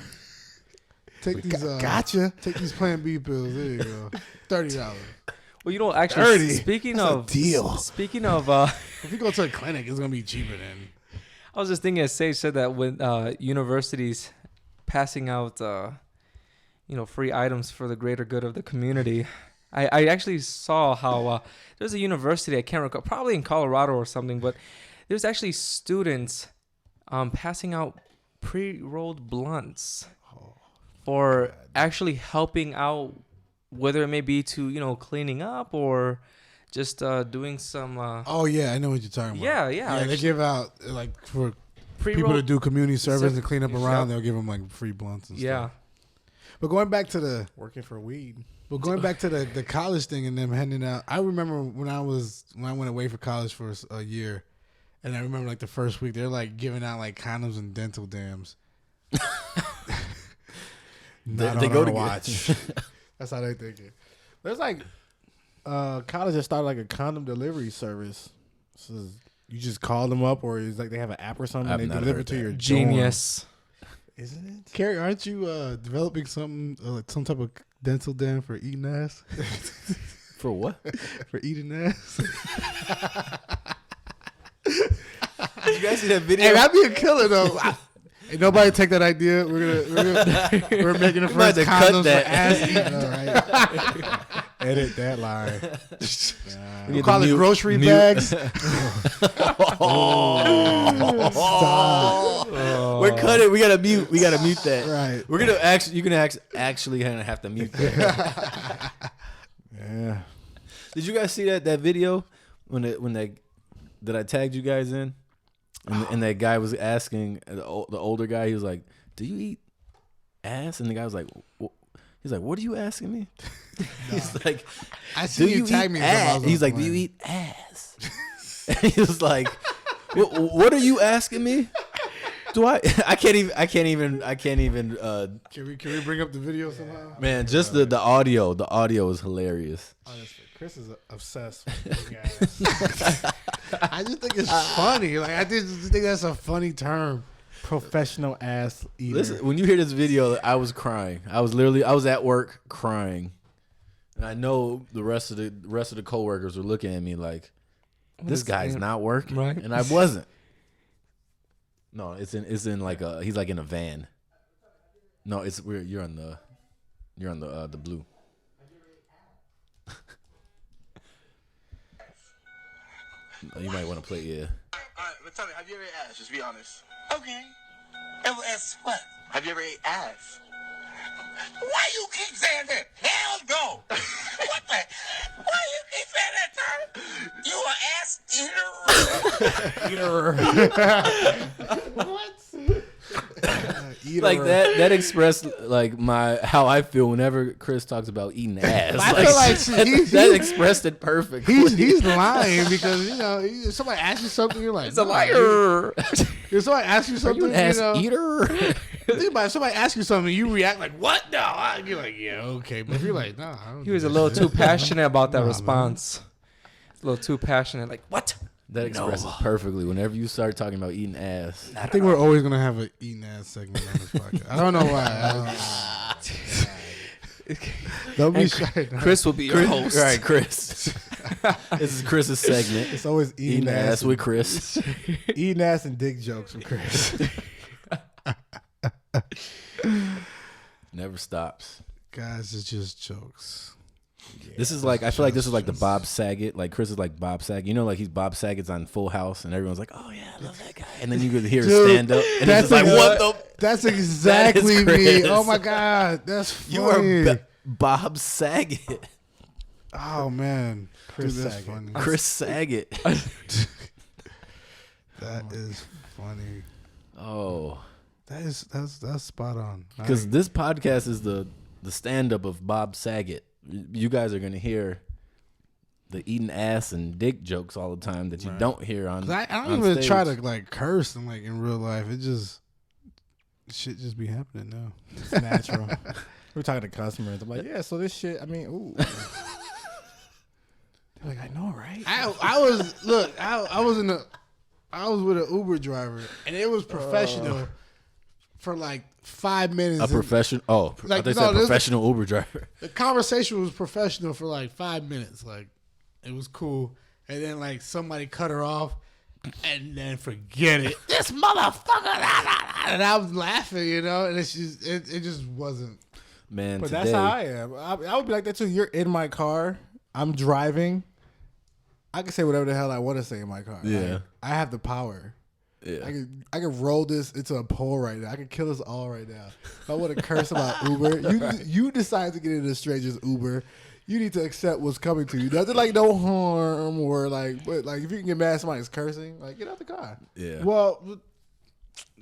Take these. Gotcha. Take these Plan B pills. There you go. $30. Well, you know, actually, 30. speaking That's a of deal. Speaking of, If you go to a clinic, it's gonna be cheaper than. I was just thinking, as Sage said that when universities passing out, free items for the greater good of the community. I actually saw how there's a university, I can't recall, probably in Colorado or something, but there's actually students passing out pre-rolled blunts for actually helping out, whether it may be to, cleaning up or just doing some Oh yeah, I know what you're talking about. Yeah, They give out like for people pre-rolled. to do community service and clean up Yep. around. They'll give them like free blunts and Yeah. stuff. But going back to the Working for weed. the college thing and them handing out. I remember when I went away for college for a year, and I remember like the first week they're like giving out like condoms and dental dams. Not They on go our together. watch. That's how they think it. There's like college that started like a condom delivery service. This is You just call them up, or is like they have an app or something? I've They not deliver heard to that. your Genius. dorm. Isn't it? Kerry, aren't you developing something like some type of dental dam for eating ass? For what? For eating ass? Did you guys see that video? Hey, that'd be a killer though. Hey, nobody take that idea. We're making the might first have to cut condoms that. for ass eating. All right. Edit that line. We call it grocery bags. We're cutting. We gotta mute. We gotta mute that. Right. We're gonna actually. You're gonna actually gonna have to mute that. Yeah. Did you guys see that video that I tagged you guys in, and that guy was asking the older guy. He was like, "Do you eat ass?" And the guy was like, "He's like, what are you asking me?" He's like, I see you tag me. ass? He's like, "Do you eat ass?" And he was like, what are you asking me? Do I can't even. Can we bring up the video somehow? Man, just the audio. The audio is hilarious. Honestly, Chris is obsessed with ass. I just think it's funny. Like I just think that's a funny term. Professional ass eater. Listen, when you hear this video, I was crying. I was at work crying, and I know the rest of the coworkers were looking at me like, this guy's not working, Right. and I wasn't. No, it's in like he's like in a van. No, you're on the blue. You might want to play, yeah. All right, but tell me, have you ever ate ass? Just be honest. Okay. Ever asked what? Have you ever ate ass? Why you keep saying that? Hell no. What the? Why you keep saying that, Tom? You an ass eater. What? Like that expressed like how I feel whenever Chris talks about eating ass. I feel like that expressed it perfectly. he's lying because if somebody asks you something, you're like, He's a liar. If somebody asks you Are something, you an ass know, eater? think about it, if somebody asks you something, you react like, "What? No." You're like, "Yeah, okay." But if you're like, "No," I don't He was do a that little shit. too passionate about that Nah, man. response. A little too passionate. Like, what? That expresses perfectly whenever you start talking about eating ass. I think we're always gonna have an eating ass segment on this podcast. I don't know why. Don't be shy. Chris will be your host. All right, Chris. This is Chris's segment. It's always Eating ass with Chris. eating ass and dick jokes from Chris. Never stops. Guys, it's just jokes. This is like, I feel like this is like the Bob Saget. Like Chris is like Bob Saget. You know, like he's Bob Saget's on Full House, and everyone's like, "Oh yeah, I love that guy." And then you could hear Dude, him stand up, and that's it's just like, exa- "What the? That's exactly Chris. me. Oh my god, that's funny. You are Bob Saget, Oh man, Chris Dude, that's Saget. funny. Chris Saget." That is funny. Oh, That's spot on. because this podcast is the stand up of Bob Saget. You guys are gonna hear the eating ass and dick jokes all the time that you don't hear on. I don't on even stage. try to like curse and like in real life. It just shit just be happening now. It's natural. We're talking to customers. I'm like, yeah, so this shit, I mean, ooh. They're like, I know, right? I was with an Uber driver and it was professional for like 5 minutes. A professional. Oh, Like, they no, said this- professional Uber driver. The conversation was professional for like 5 minutes. Like it was cool. And then like somebody cut her off and then forget it. This motherfucker. And I was laughing, and it's just, it just wasn't. Man, But today, that's how I am. I would be like that too. You're in my car. I'm driving. I can say whatever the hell I want to say in my car. Yeah. Like, I have the power. yeah. I can roll this into a pole right now. I can kill us all right now. If I want to curse about Uber, you decide to get into a stranger's Uber. You need to accept what's coming to you. Nothing like no harm or like, but like if you can get mad at somebody's cursing, like get out the car. Yeah. Well,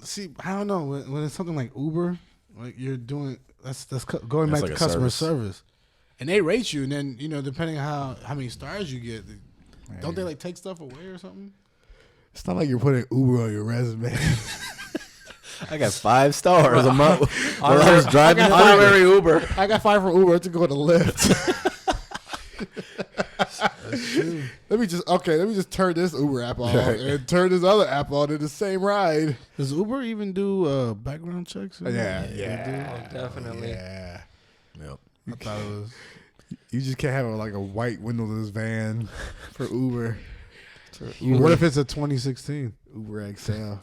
see, I don't know. When it's something like Uber, like you're doing, that's going That's back like to a customer service. service. And they rate you, and then, depending on how many stars you get, don't they like take stuff away or something? It's not like you're putting Uber on your resume. I got 5 stars a month while I was driving. Honorary Uber. I got 5 from Uber to go to Lyft. Let me just turn this Uber app on and turn this other app on in the same ride. Does Uber even do background checks? Yeah. Oh, definitely. Yeah. Yep. I thought it was. You just can't have a white windowless van for Uber. What if it's a 2016 Uber XL,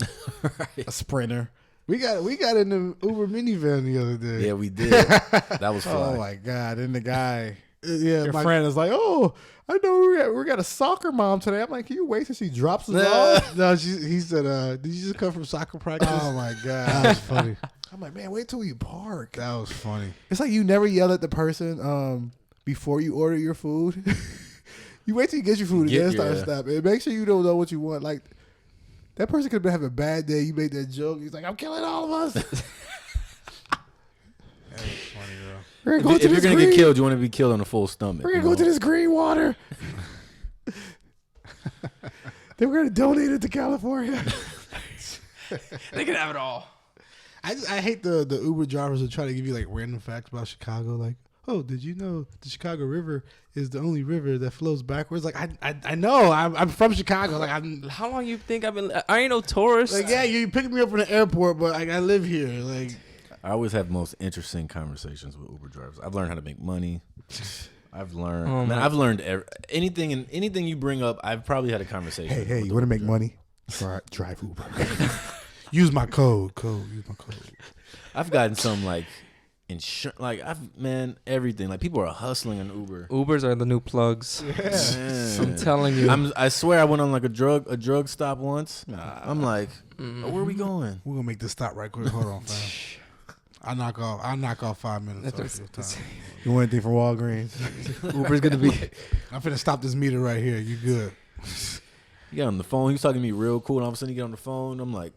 a Sprinter? We got in the Uber minivan the other day. Yeah, we did. That was fun. Oh my God! And the guy, Yeah, your my friend is like, "Oh, I know we got a soccer mom today." I'm like, "Can you wait till she drops us off?" No, he said, "Did you just come from soccer practice?" Oh my That God! was funny. I'm like, "Man, wait till we park." That was funny. It's like you never yell at the person before you order your food. You wait till you get your food and then start stopping. And make sure you don't know what you want. Like that person could have been having a bad day. You made that joke. He's like, "I'm killing all of us." That was funny, bro. We're gonna go If you're gonna get killed, you want to be killed on a full stomach. We're gonna go to this green water. Then we're gonna donate it to California. They can have it all. I hate the Uber drivers who try to give you like random facts about Chicago. Like, oh, did you know the Chicago River is the only river that flows backwards? Like, I know. I'm from Chicago. Like, How long you think I've been? I ain't no tourist. like, yeah, you picked me up from the airport, but I live here. Like, I always have most interesting conversations with Uber drivers. I've learned how to make money. I've learned. I've learned anything you bring up. I've probably had a conversation. Hey, you want to make money? Drive Uber. use my code. Use my code. I've gotten some like insurance. Like everything. Like people are hustling on Uber. Ubers are the new plugs. Man. I'm telling you. I swear I went on like a drug stop once. I'm like, where are we going? We're gonna make this stop right quick. Hold on, fam. I'll knock off 5 minutes off your time. You want anything from Walgreens? Uber's gonna be. I'm finna stop this meter right here. You good? He got on the phone. He was talking to me real cool, and all of a sudden he get on the phone. I'm like,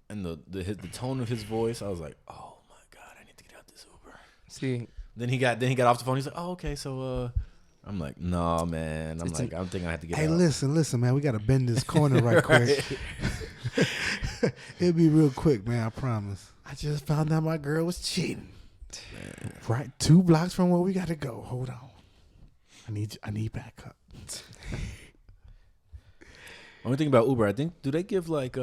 and the tone of his voice, I was like, oh my God, I need to get out this Uber. See, Then he got off the phone. He's like, oh okay, so I'm like, no man. I'm thinking I have to get Hey, out. listen, man. We gotta bend this corner right quick. It'll be real quick, man. I promise. I just found out my girl was cheating. Right, 2 blocks from where we got to go. Hold on. I need backup. Only thing about Uber, I think, do they give like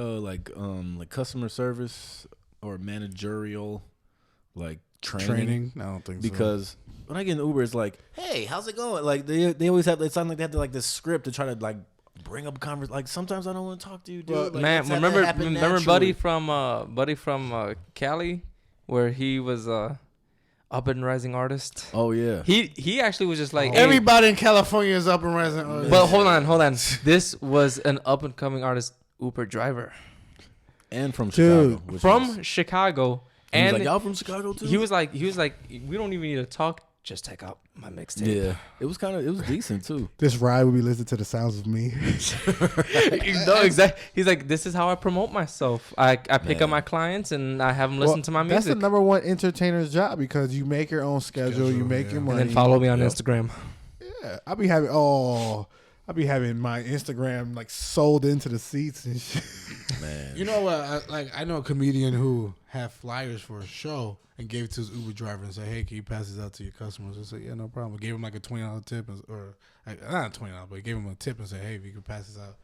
customer service or managerial like training? I don't think Because when I get in Uber, it's like, hey, how's it going? Like they always have. It sounds like they have to like this script to try to like bring up a conversation. Like sometimes I don't want to talk to you, dude. Well, Like, man, let's have that happen remember naturally. Buddy from Cali, where he was up and rising artist. Oh yeah. He actually was just like so. Everybody in California is up and rising. But hold on. This was an up and coming artist, Uber driver And from Chicago. Dude, which from was- Chicago, he was and like, y'all from Chicago too? he was like, we don't even need to talk. Just take out my mixtape. Yeah. It was decent too. This ride will be listening to the sounds of me. No, exactly. He's like, this is how I promote myself. I pick up my clients and I have them listen to my That's music. the number one entertainer's job because you make your own schedule, you make your money. And then follow me on Instagram. Yeah, I'll be having my Instagram like sold into the seats and shit. Man. You know what? I know a comedian who had flyers for a show and gave it to his Uber driver and said, "Hey, can you pass this out to your customers?" I said, "Yeah, no problem." Gave him like a $20 tip, or not $20, but he gave him a tip and said, "Hey, if you can pass this out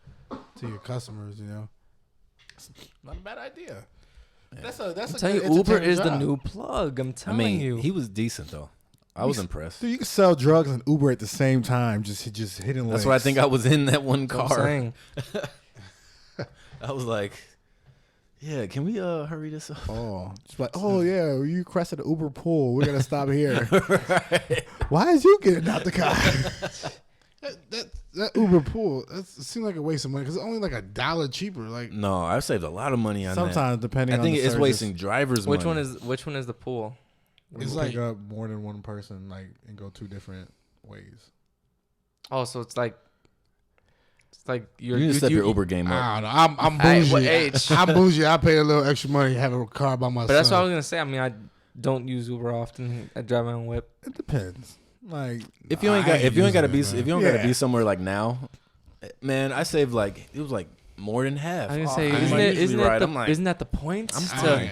to your customers, you know." Not a bad idea. Yeah. That's I'm a telling good you, Uber entertaining is the job. new plug. I'm I telling mean, you. he was decent though. I was impressed. Dude, you can sell drugs and Uber at the same time, just hitting legs. That's why I think I was in that one That's what I'm car. saying. I was like, yeah, can we hurry this up? Oh, just like, oh yeah, you crested the Uber pool. We're gonna stop here. Why is you getting out the car? That Uber pool, it seems like a waste of money because it's only like $1 cheaper. Like, No, I've saved a lot of money on that. Sometimes, depending I on think the it's service, wasting drivers' Which money. one is the pool? it's you like pick up more than one person, like, and go 2 different ways. Oh, so it's like You need to step your Uber game up. I don't know. I'm Hey, bougie. what age? I'm bougie. I pay a little extra money to have a car by myself. But that's what I was gonna say. I mean, I don't use Uber often. I drive my own whip. It depends. Like, If you ain't I got, ain't if you ain't got to using be, it, if you don't man. got to be somewhere like now, man, I saved like it was like more than half. I was gonna off say, my isn't usually ride. I'm like, isn't that the point? I'm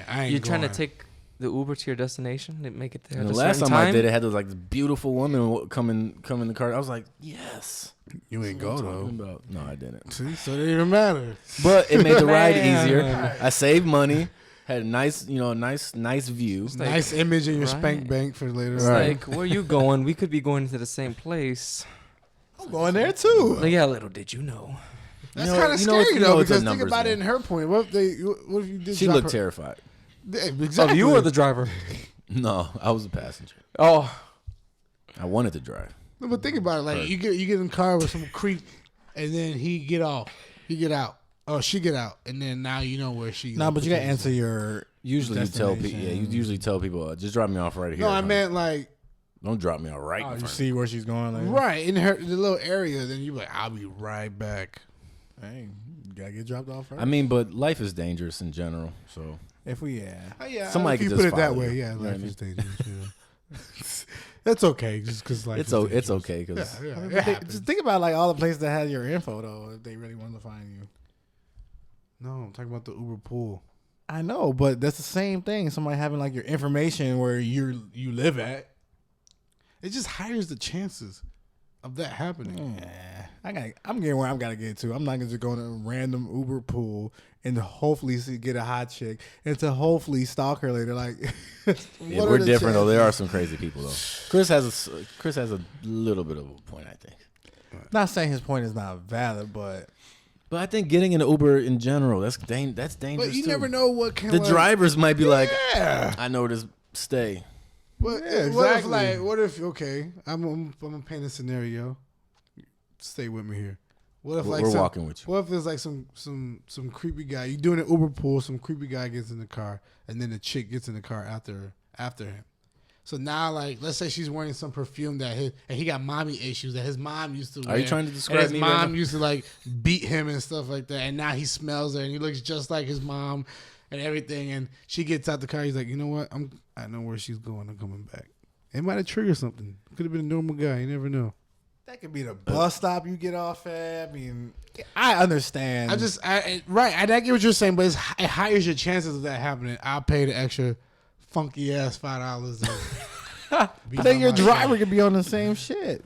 I ain't You're trying to going. take the Uber to your destination. They make it there. And at the a last certain time I did it, had this like this beautiful woman come in the car. I was like, yes. You ain't That's go what I'm though. talking about. No, I didn't. See, so it didn't even matter. But it made the ride Man. easier. I saved money. Had a nice, nice view. like- Nice image in your Right. spank bank for later. It's on. like, where you going? We could be going to the same place. I'm going there too. Like, yeah, little did you know. That's You know- kind of you know it's- scary you know though, it's a because think numbers about it game. in her point. What if you did? She drop looked her? terrified. Yeah, Oh, exactly. you were the driver. No, I was a passenger. Oh, I wanted to drive. No, but think about it. Like you get in the car with some creep, and then he get off, he get out, or she get out, and then now you know where she. Nah, but you gotta answer your. Usually you tell people. Destination. Yeah, you usually tell people, just drop me off right here. No, I honey. meant like Don't drop me off right in You front. see where she's going. Like, right in her the little area. Then you be like, I'll be right back. Hey, you gotta get dropped off first. I mean, but life is dangerous in general. So if we Oh, yeah, Somebody if you could put just it that follow way, you. yeah, You know what I life mean? is dangerous. Yeah. That's okay, just because life. it's is it's dangerous. okay because Yeah, But it they- happens. just think about like all the places that had your info though. If they really wanted to find you. No, I'm talking about the Uber pool. I know, but that's the same thing. Somebody having like your information where you live at. It just higher the chances of that happening. I'm getting where I've got to get to. I'm not gonna just go to a random Uber pool and hopefully get a hot chick and to hopefully stalk her later. Like, yeah, What we're are the different though. There chances? are some crazy people though. Chris has a little bit of a point, I think. not saying his point is not valid, but But I think getting in an Uber in general, that's dangerous. But you too. never know what can. The drivers might be like, Yeah. I know where to stay. What, Yeah, what if exactly. what if okay? I'm gonna paint a scenario. Stay with me here. What if We're walking with you. What if there's like some creepy guy? You doing an Uber pool? Some creepy guy gets in the car, and then the chick gets in the car after him. So now, like, let's say she's wearing some perfume and he got mommy issues that his mom used to wear. Are you trying to describe and his me right mom now? used to like beat him and stuff like that, and now he smells her and he looks just like his mom and everything. And she gets out the car. He's like, you know what? I know where she's going. I'm coming back. It might have triggered something. Could have been a normal guy. You never know. that could be the bus stop you get off at. I mean, I understand. I get what you're saying, but it higher your chances of that happening. I'll pay the extra funky ass $5. I think your driver could be on the same shit.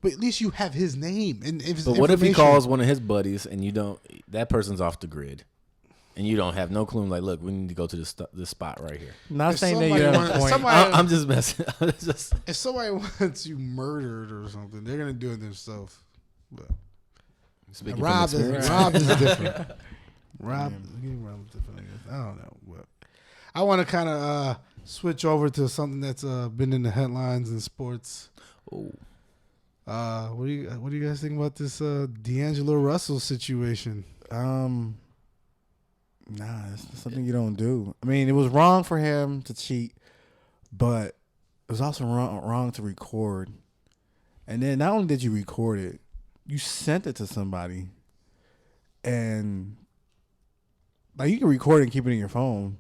But at least you have his name and if But what if he calls one of his buddies and you don't? That person's off the grid, and you don't have no clue. Like, look, we need to go to this spot right here. Not If saying that somebody you have wants- a point. somebody- I'm just messing. I'm just If somebody wants you murdered or something, they're gonna do it themselves. But speaking from Rob is experience. different. Rob is different. I guess. I don't know. But I want to kind of switch over to something that's been in the headlines in sports. Oh. What do you guys think about this D'Angelo Russell situation? Nah, it's something you don't do. I mean, it was wrong for him to cheat, but it was also wrong to record. And then not only did you record it, you sent it to somebody. And like you can record it and keep it in your phone,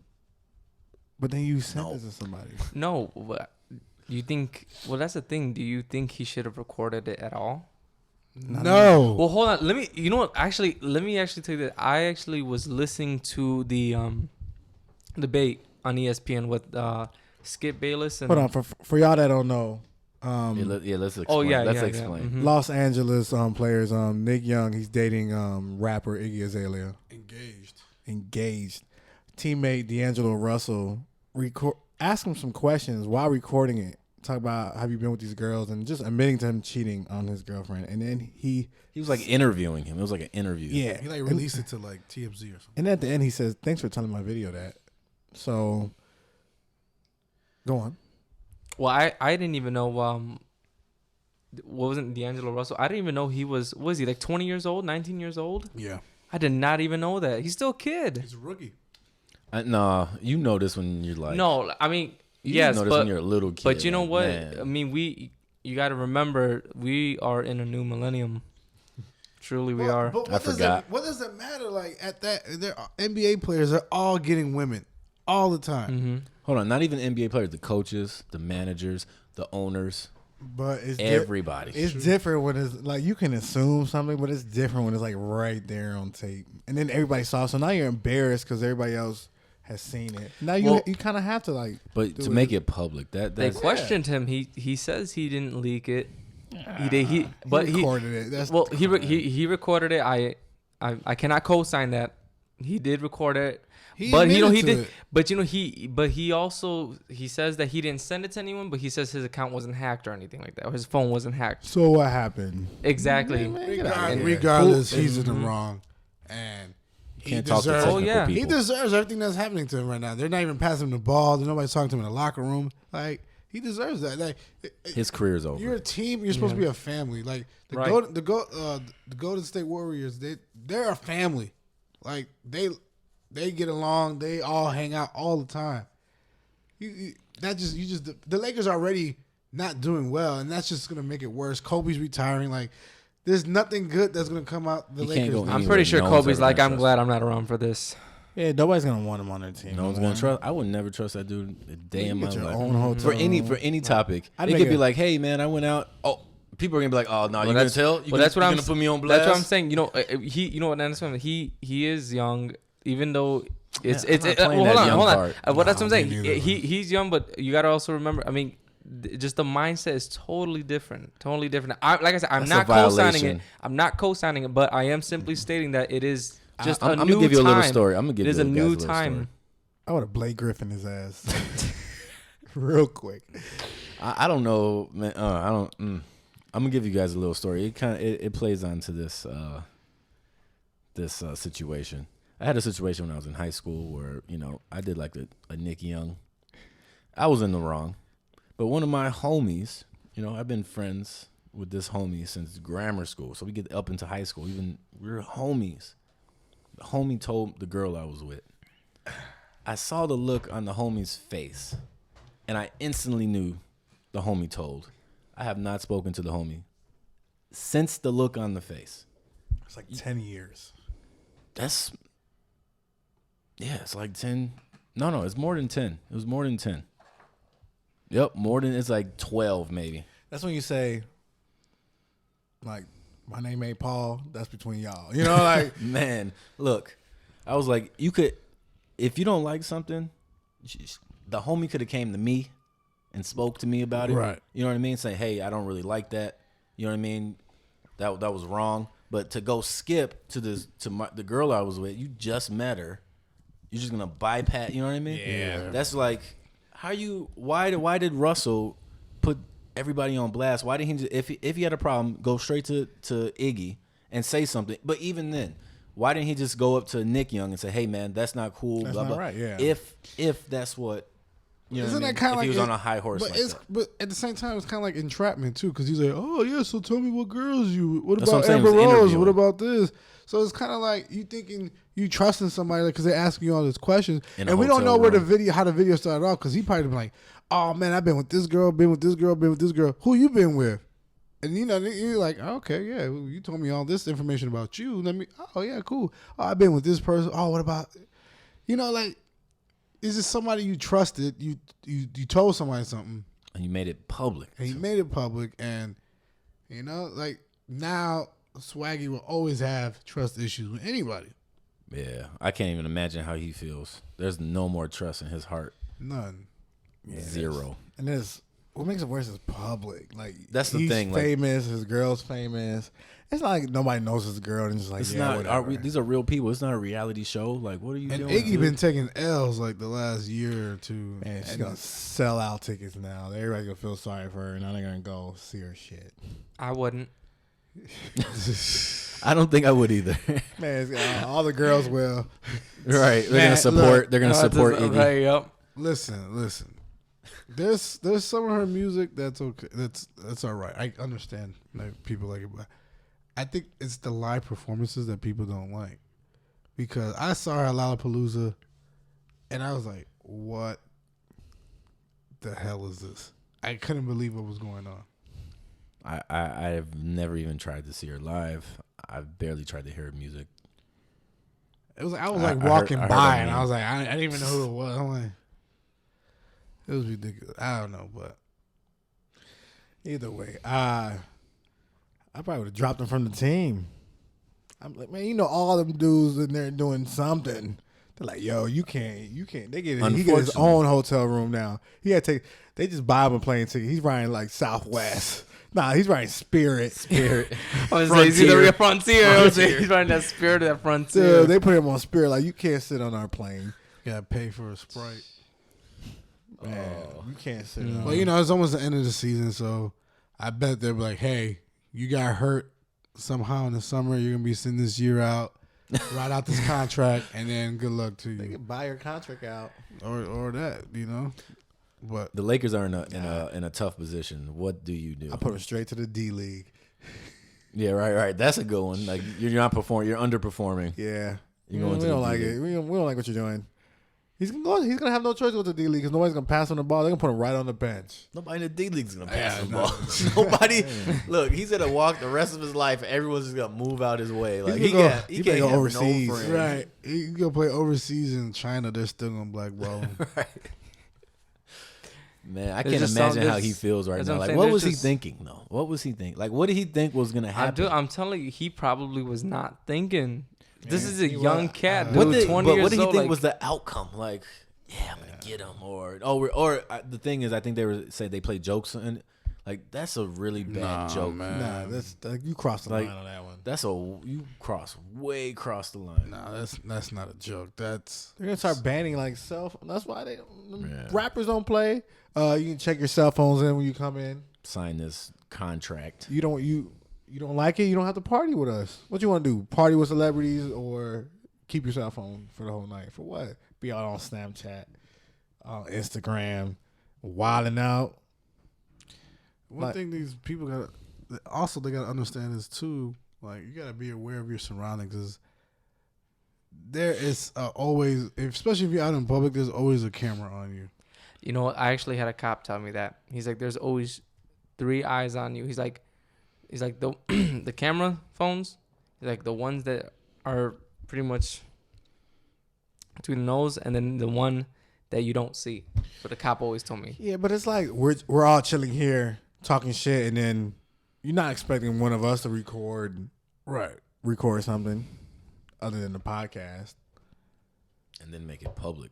but then you sent it to somebody. no. Do you think? Well, that's the thing. Do you think he should have recorded it at all? No. Well, hold on. Let me. You know what? Actually, let me actually tell you that I actually was listening to the debate on ESPN with Skip Bayless and. Hold on, for y'all that don't know, Let's explain. Oh yeah, Let's yeah, explain. Yeah. Mhm. Los Angeles players, Nick Young, he's dating rapper Iggy Azalea. Engaged. Teammate D'Angelo Russell ask him some questions while recording it. Talk about have you been with these girls and just admitting to him cheating on his girlfriend. And then he He was like interviewing him. It was like an interview. yeah. He like released it to like TMZ or something. And at the end he says, "Thanks for telling my video that." So go on. Well, I didn't even know. What wasn't D'Angelo Russell? I didn't even know he was. Was he like 20 years old, 19 years old? Yeah. I did not even know that. He's still a kid. He's a rookie. Nah, you know this when you're like. No, I mean, You yes, know this but when you're a little kid. but you know like, what? man. I mean, you got to remember, we are in a new millennium. Truly, we are. But I forgot. What does it matter? Like at that, they're NBA players are all getting women all the time. Mm-hmm. Hold on, not even NBA players, the coaches, the managers, the owners, But it's everybody. It's different when it's like you can assume something, but it's different when it's like right there on tape, and then everybody saw. So now you're embarrassed because everybody else has seen it. Now you kind of have to like. But to make it public, They that's questioned him. He says he didn't leak it. He recorded it. That's he recorded it. I cannot co-sign that. He did record it. He But admitted he to did. it. But he also says that he didn't send it to anyone. But he says his account wasn't hacked or anything like that, or his phone wasn't hacked. So what happened? Exactly. Regardless, he's in the wrong, and he can't talk to deserves. technical yeah. He people. deserves everything that's happening to him right now. They're not even passing him the ball. There's nobody talking to him in the locker room. Like he deserves that. Like His career's over. you're a team. You're supposed to be a family. Like Right. the Golden State Warriors. They're a family. Like they get along. They all hang out all the time. The Lakers are already not doing well, and that's just gonna make it worse. Kobe's retiring. Like there's nothing good that's gonna come out the He can't Lakers. go now. I'm anywhere. pretty sure No one's Kobe's ever like, gonna I'm trust glad I'm not around for this. Yeah, nobody's gonna want him on their team. No one's gonna trust. I would never trust that dude a day in my get your life. own hotel for any topic. I'd It make could be it- like, hey man, I went out. Oh, people are gonna be like, oh no, you gonna that's- tell? You well, that's what you I'm gonna put me on blast? That's what I'm saying. You know, you know what? That's what he is young, even though it's I'm not playing hold that on, young hold on. card. What that's what I'm Nah, saying. me neither, He's young, but you gotta also remember. I mean, just the mindset is totally different. Like I said, I'm That's a not co-signing it. violation. I'm not co-signing it, but I am simply stating that it is just I'm a gonna new give you a little time. story. I'm gonna give It is you a guys new little time. story. I would have Blake Griffin his ass real quick. I don't know, man. I don't. I'm gonna give you guys a little story. It plays onto this situation. I had a situation when I was in high school where I did like a Nick Young. I was in the wrong, but one of my homies, I've been friends with this homie since grammar school, so we get up into high school. Even we're homies. The homie told the girl I was with. I saw the look on the homie's face, and I instantly knew the homie told. I have not spoken to the homie since the look on the face. It's like 10 years. It's like 10. No, it's more than 10. It was more than 10. Yep, it's like 12 maybe. That's when you say, like, my name ain't Paul. That's between y'all. Like Man, look, I was like, you could, if you don't like something, the homie could have came to me and spoke to me about it. Right. You know what I mean? Say, hey, I don't really like that. You know what I mean? That was wrong. But to go skip to the girl I was with, you just met her. You're just gonna bypass. You know what I mean? Yeah. That's like, why did Russell put everybody on blast? Why didn't he just, if he had a problem, go straight to Iggy and say something? But even then, why didn't he just go up to Nick Young and say, hey man, that's not cool. That's blah, not blah. right, yeah. If that's what. You know Isn't what I mean? that kind of If like he was on a high horse but like that. But at the same time, it's kind of like entrapment too, because he's like, "Oh yeah, so tell me what girls you. What That's about what I'm saying, Amber it was Rose? interviewing. What about this?" So it's kind of like you thinking you trusting somebody because they're asking you all these questions, In a and we don't know hotel where room. how the video started off, because he probably been like, "Oh man, I've been with this girl, been with this girl, been with this girl. Who you been with?" And you're like, "Okay, yeah, well, you told me all this information about you. Let me. Oh yeah, cool. Oh, I've been with this person. Oh, what about, like." Is it somebody you trusted? You told somebody something, And you made it public. and he made it public, and like now Swaggy will always have trust issues with anybody. Yeah, I can't even imagine how he feels. There's no more trust in his heart. None. Zero. And there's what makes it worse is public. Like That's the he's thing, like- famous, his girl's famous. It's not like nobody knows his girl and just like It's yeah, not. whatever. These are real people. It's not a reality show. Like, what are you And doing? Iggy dude? been taking L's like the last year or two. Man, she's And gonna sell out tickets now. Everybody's gonna feel sorry for her. Now they're gonna go see her shit. I wouldn't. I don't think I would either. Man, all the girls will. Right? They're Man, gonna support. look, they're gonna support Iggy. Right, yep. listen. There's some of her music that's okay. That's all right. I understand that people like it, but I think it's the live performances that people don't like. Because I saw her at Lollapalooza, and I was like, "What the hell is this?" I couldn't believe what was going on. I've never even tried to see her live. I've barely tried to hear her music. It was. I was I like heard- walking I heard by, her and name. I was like, I didn't even know who it was. I'm like, it was ridiculous. I don't know, but Either way, I probably would have dropped him from the team. I'm like, man, all them dudes in there doing something. They're like, yo, you can't. He get his own hotel room now. They just buy him a plane ticket. He's riding like Southwest. Nah, he's riding Spirit. I was like, he's either a Frontier. He's riding that Spirit or that Frontier. Dude, they put him on Spirit. Like, you can't sit on our plane. You gotta pay for a Sprite. Man, you can't sit on. But, it's almost the end of the season, so I bet they're like, hey, you got hurt somehow in the summer. You're going to be sitting this year out. Ride out this contract, and then good luck to you. They can buy your contract out. Or that, But the Lakers are in a tough position. What do you do? I put them straight to the D League. Yeah, right. That's a good one. Like you're not performing. You're underperforming. Yeah, we don't like it. We don't like what you're doing. He's gonna have no choice to go to the D League because nobody's gonna pass him the ball. They're gonna put him right on the bench. Nobody in the D League's gonna pass him the ball. Nobody. Look, he's gonna walk the rest of his life. Everyone's just gonna move out his way. Like he can't go overseas. No friends. Right. He can go play overseas in China. They're still gonna blackball him. Right. Man, I can't imagine how he feels right now. Like, what was he thinking? though? What was he thinking? Like, what did he think was gonna happen? I'm telling you, he probably was not thinking. This is a young cat, dude. What 20 years old. What did he think was the outcome? Like, yeah, I'm gonna get him, or the thing is, I think they play jokes and like that's a really bad joke, man. Nah, that's you crossed the line on that one. You cross the line. Nah, that's not a joke. They're gonna start banning like cell. That's why rappers don't play. You can check your cell phones in when you come in. Sign this contract. You don't like it, you don't have to party with us. What you want to do? Party with celebrities or keep your cell phone for the whole night? For what? Be out on Snapchat, on Instagram, wilding out. One thing these people got to understand is too, like you got to be aware of your surroundings. Is there is always, especially if you're out in public, there's always a camera on you. You know what? I actually had a cop tell me that. He's like, there's always 3 eyes on you. He's like the the camera phones, like the ones that are pretty much between the nose and then the one that you don't see. But the cop always told me. Yeah, but it's like we're all chilling here talking shit, and then you're not expecting one of us to record something other than the podcast, and then make it public.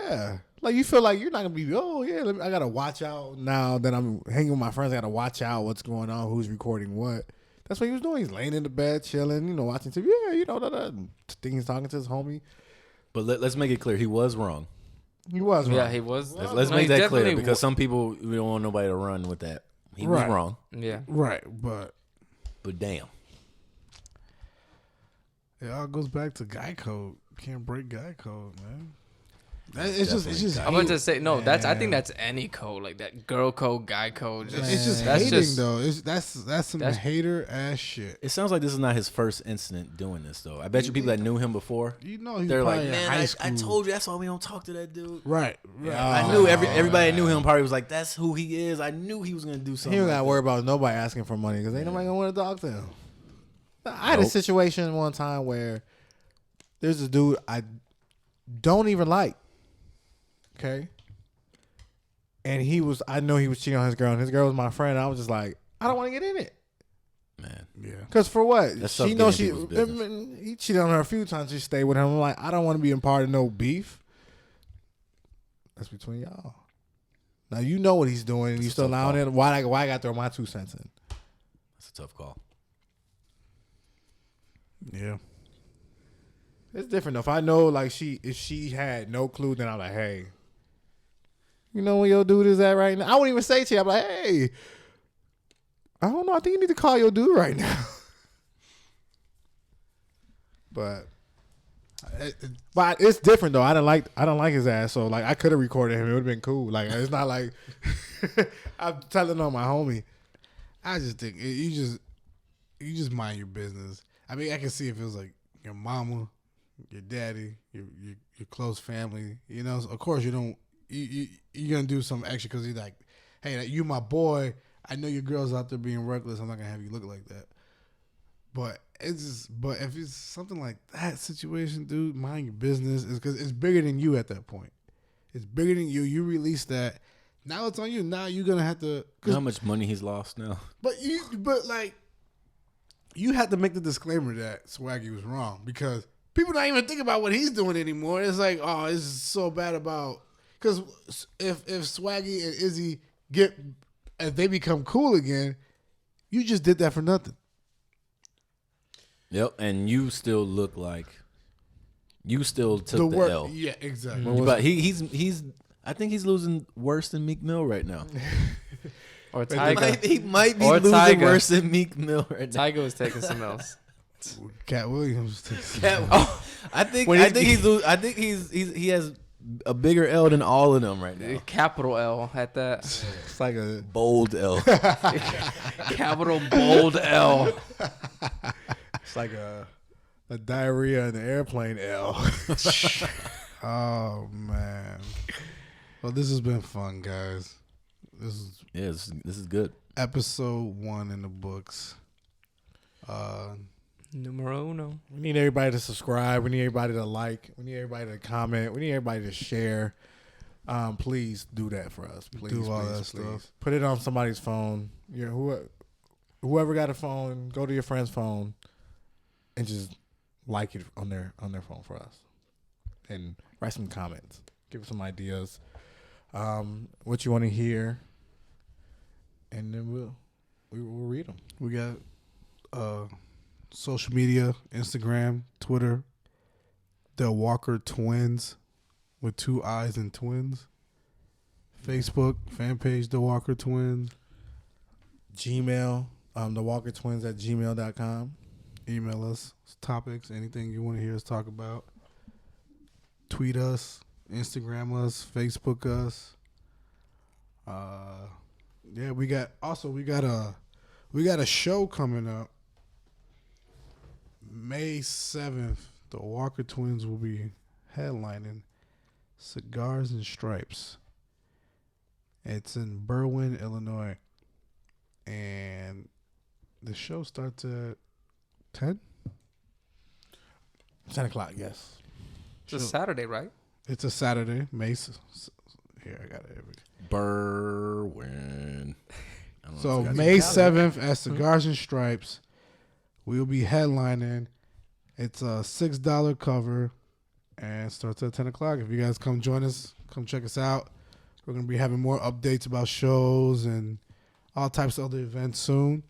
Yeah, like you feel like you're not gonna be. Oh yeah, I gotta watch out now that I'm hanging with my friends. I gotta watch out what's going on, who's recording what. That's what he was doing. He's laying in the bed, chilling, watching TV. Yeah, he's talking to his homie. But let's make it clear, he was wrong. He was wrong. Yeah, he was. Let's make that clear because some people we don't want nobody to run with that. He was wrong. Yeah, right. But damn, it all goes back to guy code. Can't break guy code, man. It's just. I'm about to say no. I think that's any code, like that girl code, guy code. It's just hating though. That's some hater ass shit. It sounds like this is not his first incident doing this though. I bet you people that knew him before. He's they're like, in man, high I school. told you that's why we don't talk to that dude. Right. I knew everybody that knew him probably was like, that's who he is. I knew he was gonna do something. He don't gotta worry about nobody asking for money because ain't nobody gonna want to talk to him. I had a situation one time where there's a dude I don't even like. Okay. And I know he was cheating on his girl, and his girl was my friend. I was just like, I don't want to get in it. Man. Yeah. Because for what? She knows he cheated on her a few times. She stayed with him. I'm like, I don't want to be a part of no beef. That's between y'all. Now you know what he's doing, and you still allowing it. Why I got to throw my 2 cents in? That's a tough call. Yeah. It's different though. If I know like if she had no clue, then I'm like, hey, you know where your dude is at right now? I won't even say to you. I'm like, hey, I don't know. I think you need to call your dude right now. But it's different though. I don't like his ass. So like I could have recorded him. It would have been cool. Like it's not like I'm telling on my homie. I just think you just mind your business. I mean, I can see if it was like your mama, your daddy, your close family. So of course you're gonna do something extra because you're like, hey, you my boy. I know your girl's out there being reckless. I'm not gonna have you look like that. But if it's something like that situation, dude, mind your business. It's because it's bigger than you at that point. It's bigger than you. You release that. Now it's on you. Now you're gonna have to. You know how much money he's lost now? But you have to make the disclaimer that Swaggy was wrong because people not even thinking about what he's doing anymore. It's like, oh, it's so bad about because if Swaggy and Izzy if they become cool again, you just did that for nothing. Yep, and you still look like you still took the L. Yeah, exactly. But he's I think he's losing worse than Meek Mill right now. Or Tyga. He might be Or losing Tyga. worse than Meek Mill right now. Tyga was taking some else. Cat Williams. I think he has a bigger L than all of them right now. Capital L at that. It's like a Bold L. Capital bold L. it's like a diarrhea in the airplane L. Oh man. Well, this has been fun, guys. This is This is good. episode 1 in the books. Numero uno. We need everybody to subscribe. We need everybody to like. We need everybody to comment. We need everybody to share. Please do that for us. Please Do all please, that stuff. Put it on somebody's phone. Whoever got a phone, go to your friend's phone and just like it on their phone for us. And write some comments. Give us some ideas. What you want to hear. And then we'll read them. We got social media, Instagram, Twitter, the Walker Twins with 2 I's and twins. Facebook, fan page, the Walker Twins. Gmail, the Walker Twins at gmail.com. Email us topics, anything you want to hear us talk about. Tweet us, Instagram us, Facebook us. Yeah, we got a show coming up. May 7th, the Walker Twins will be headlining Cigars and Stripes. It's in Berwyn, Illinois. And the show starts at 10? 10 o'clock, yes. It's a Saturday, right? It's a Saturday. Here, I got it. Berwyn. So May 7th at Cigars and Stripes, we'll be headlining. It's a $6 cover and starts at 10 o'clock. If you guys come join us, come check us out. We're going to be having more updates about shows and all types of other events soon.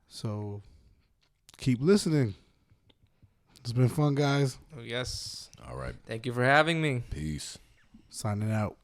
So keep listening. It's been fun, guys. Oh, yes. All right. Thank you for having me. Peace. Signing out.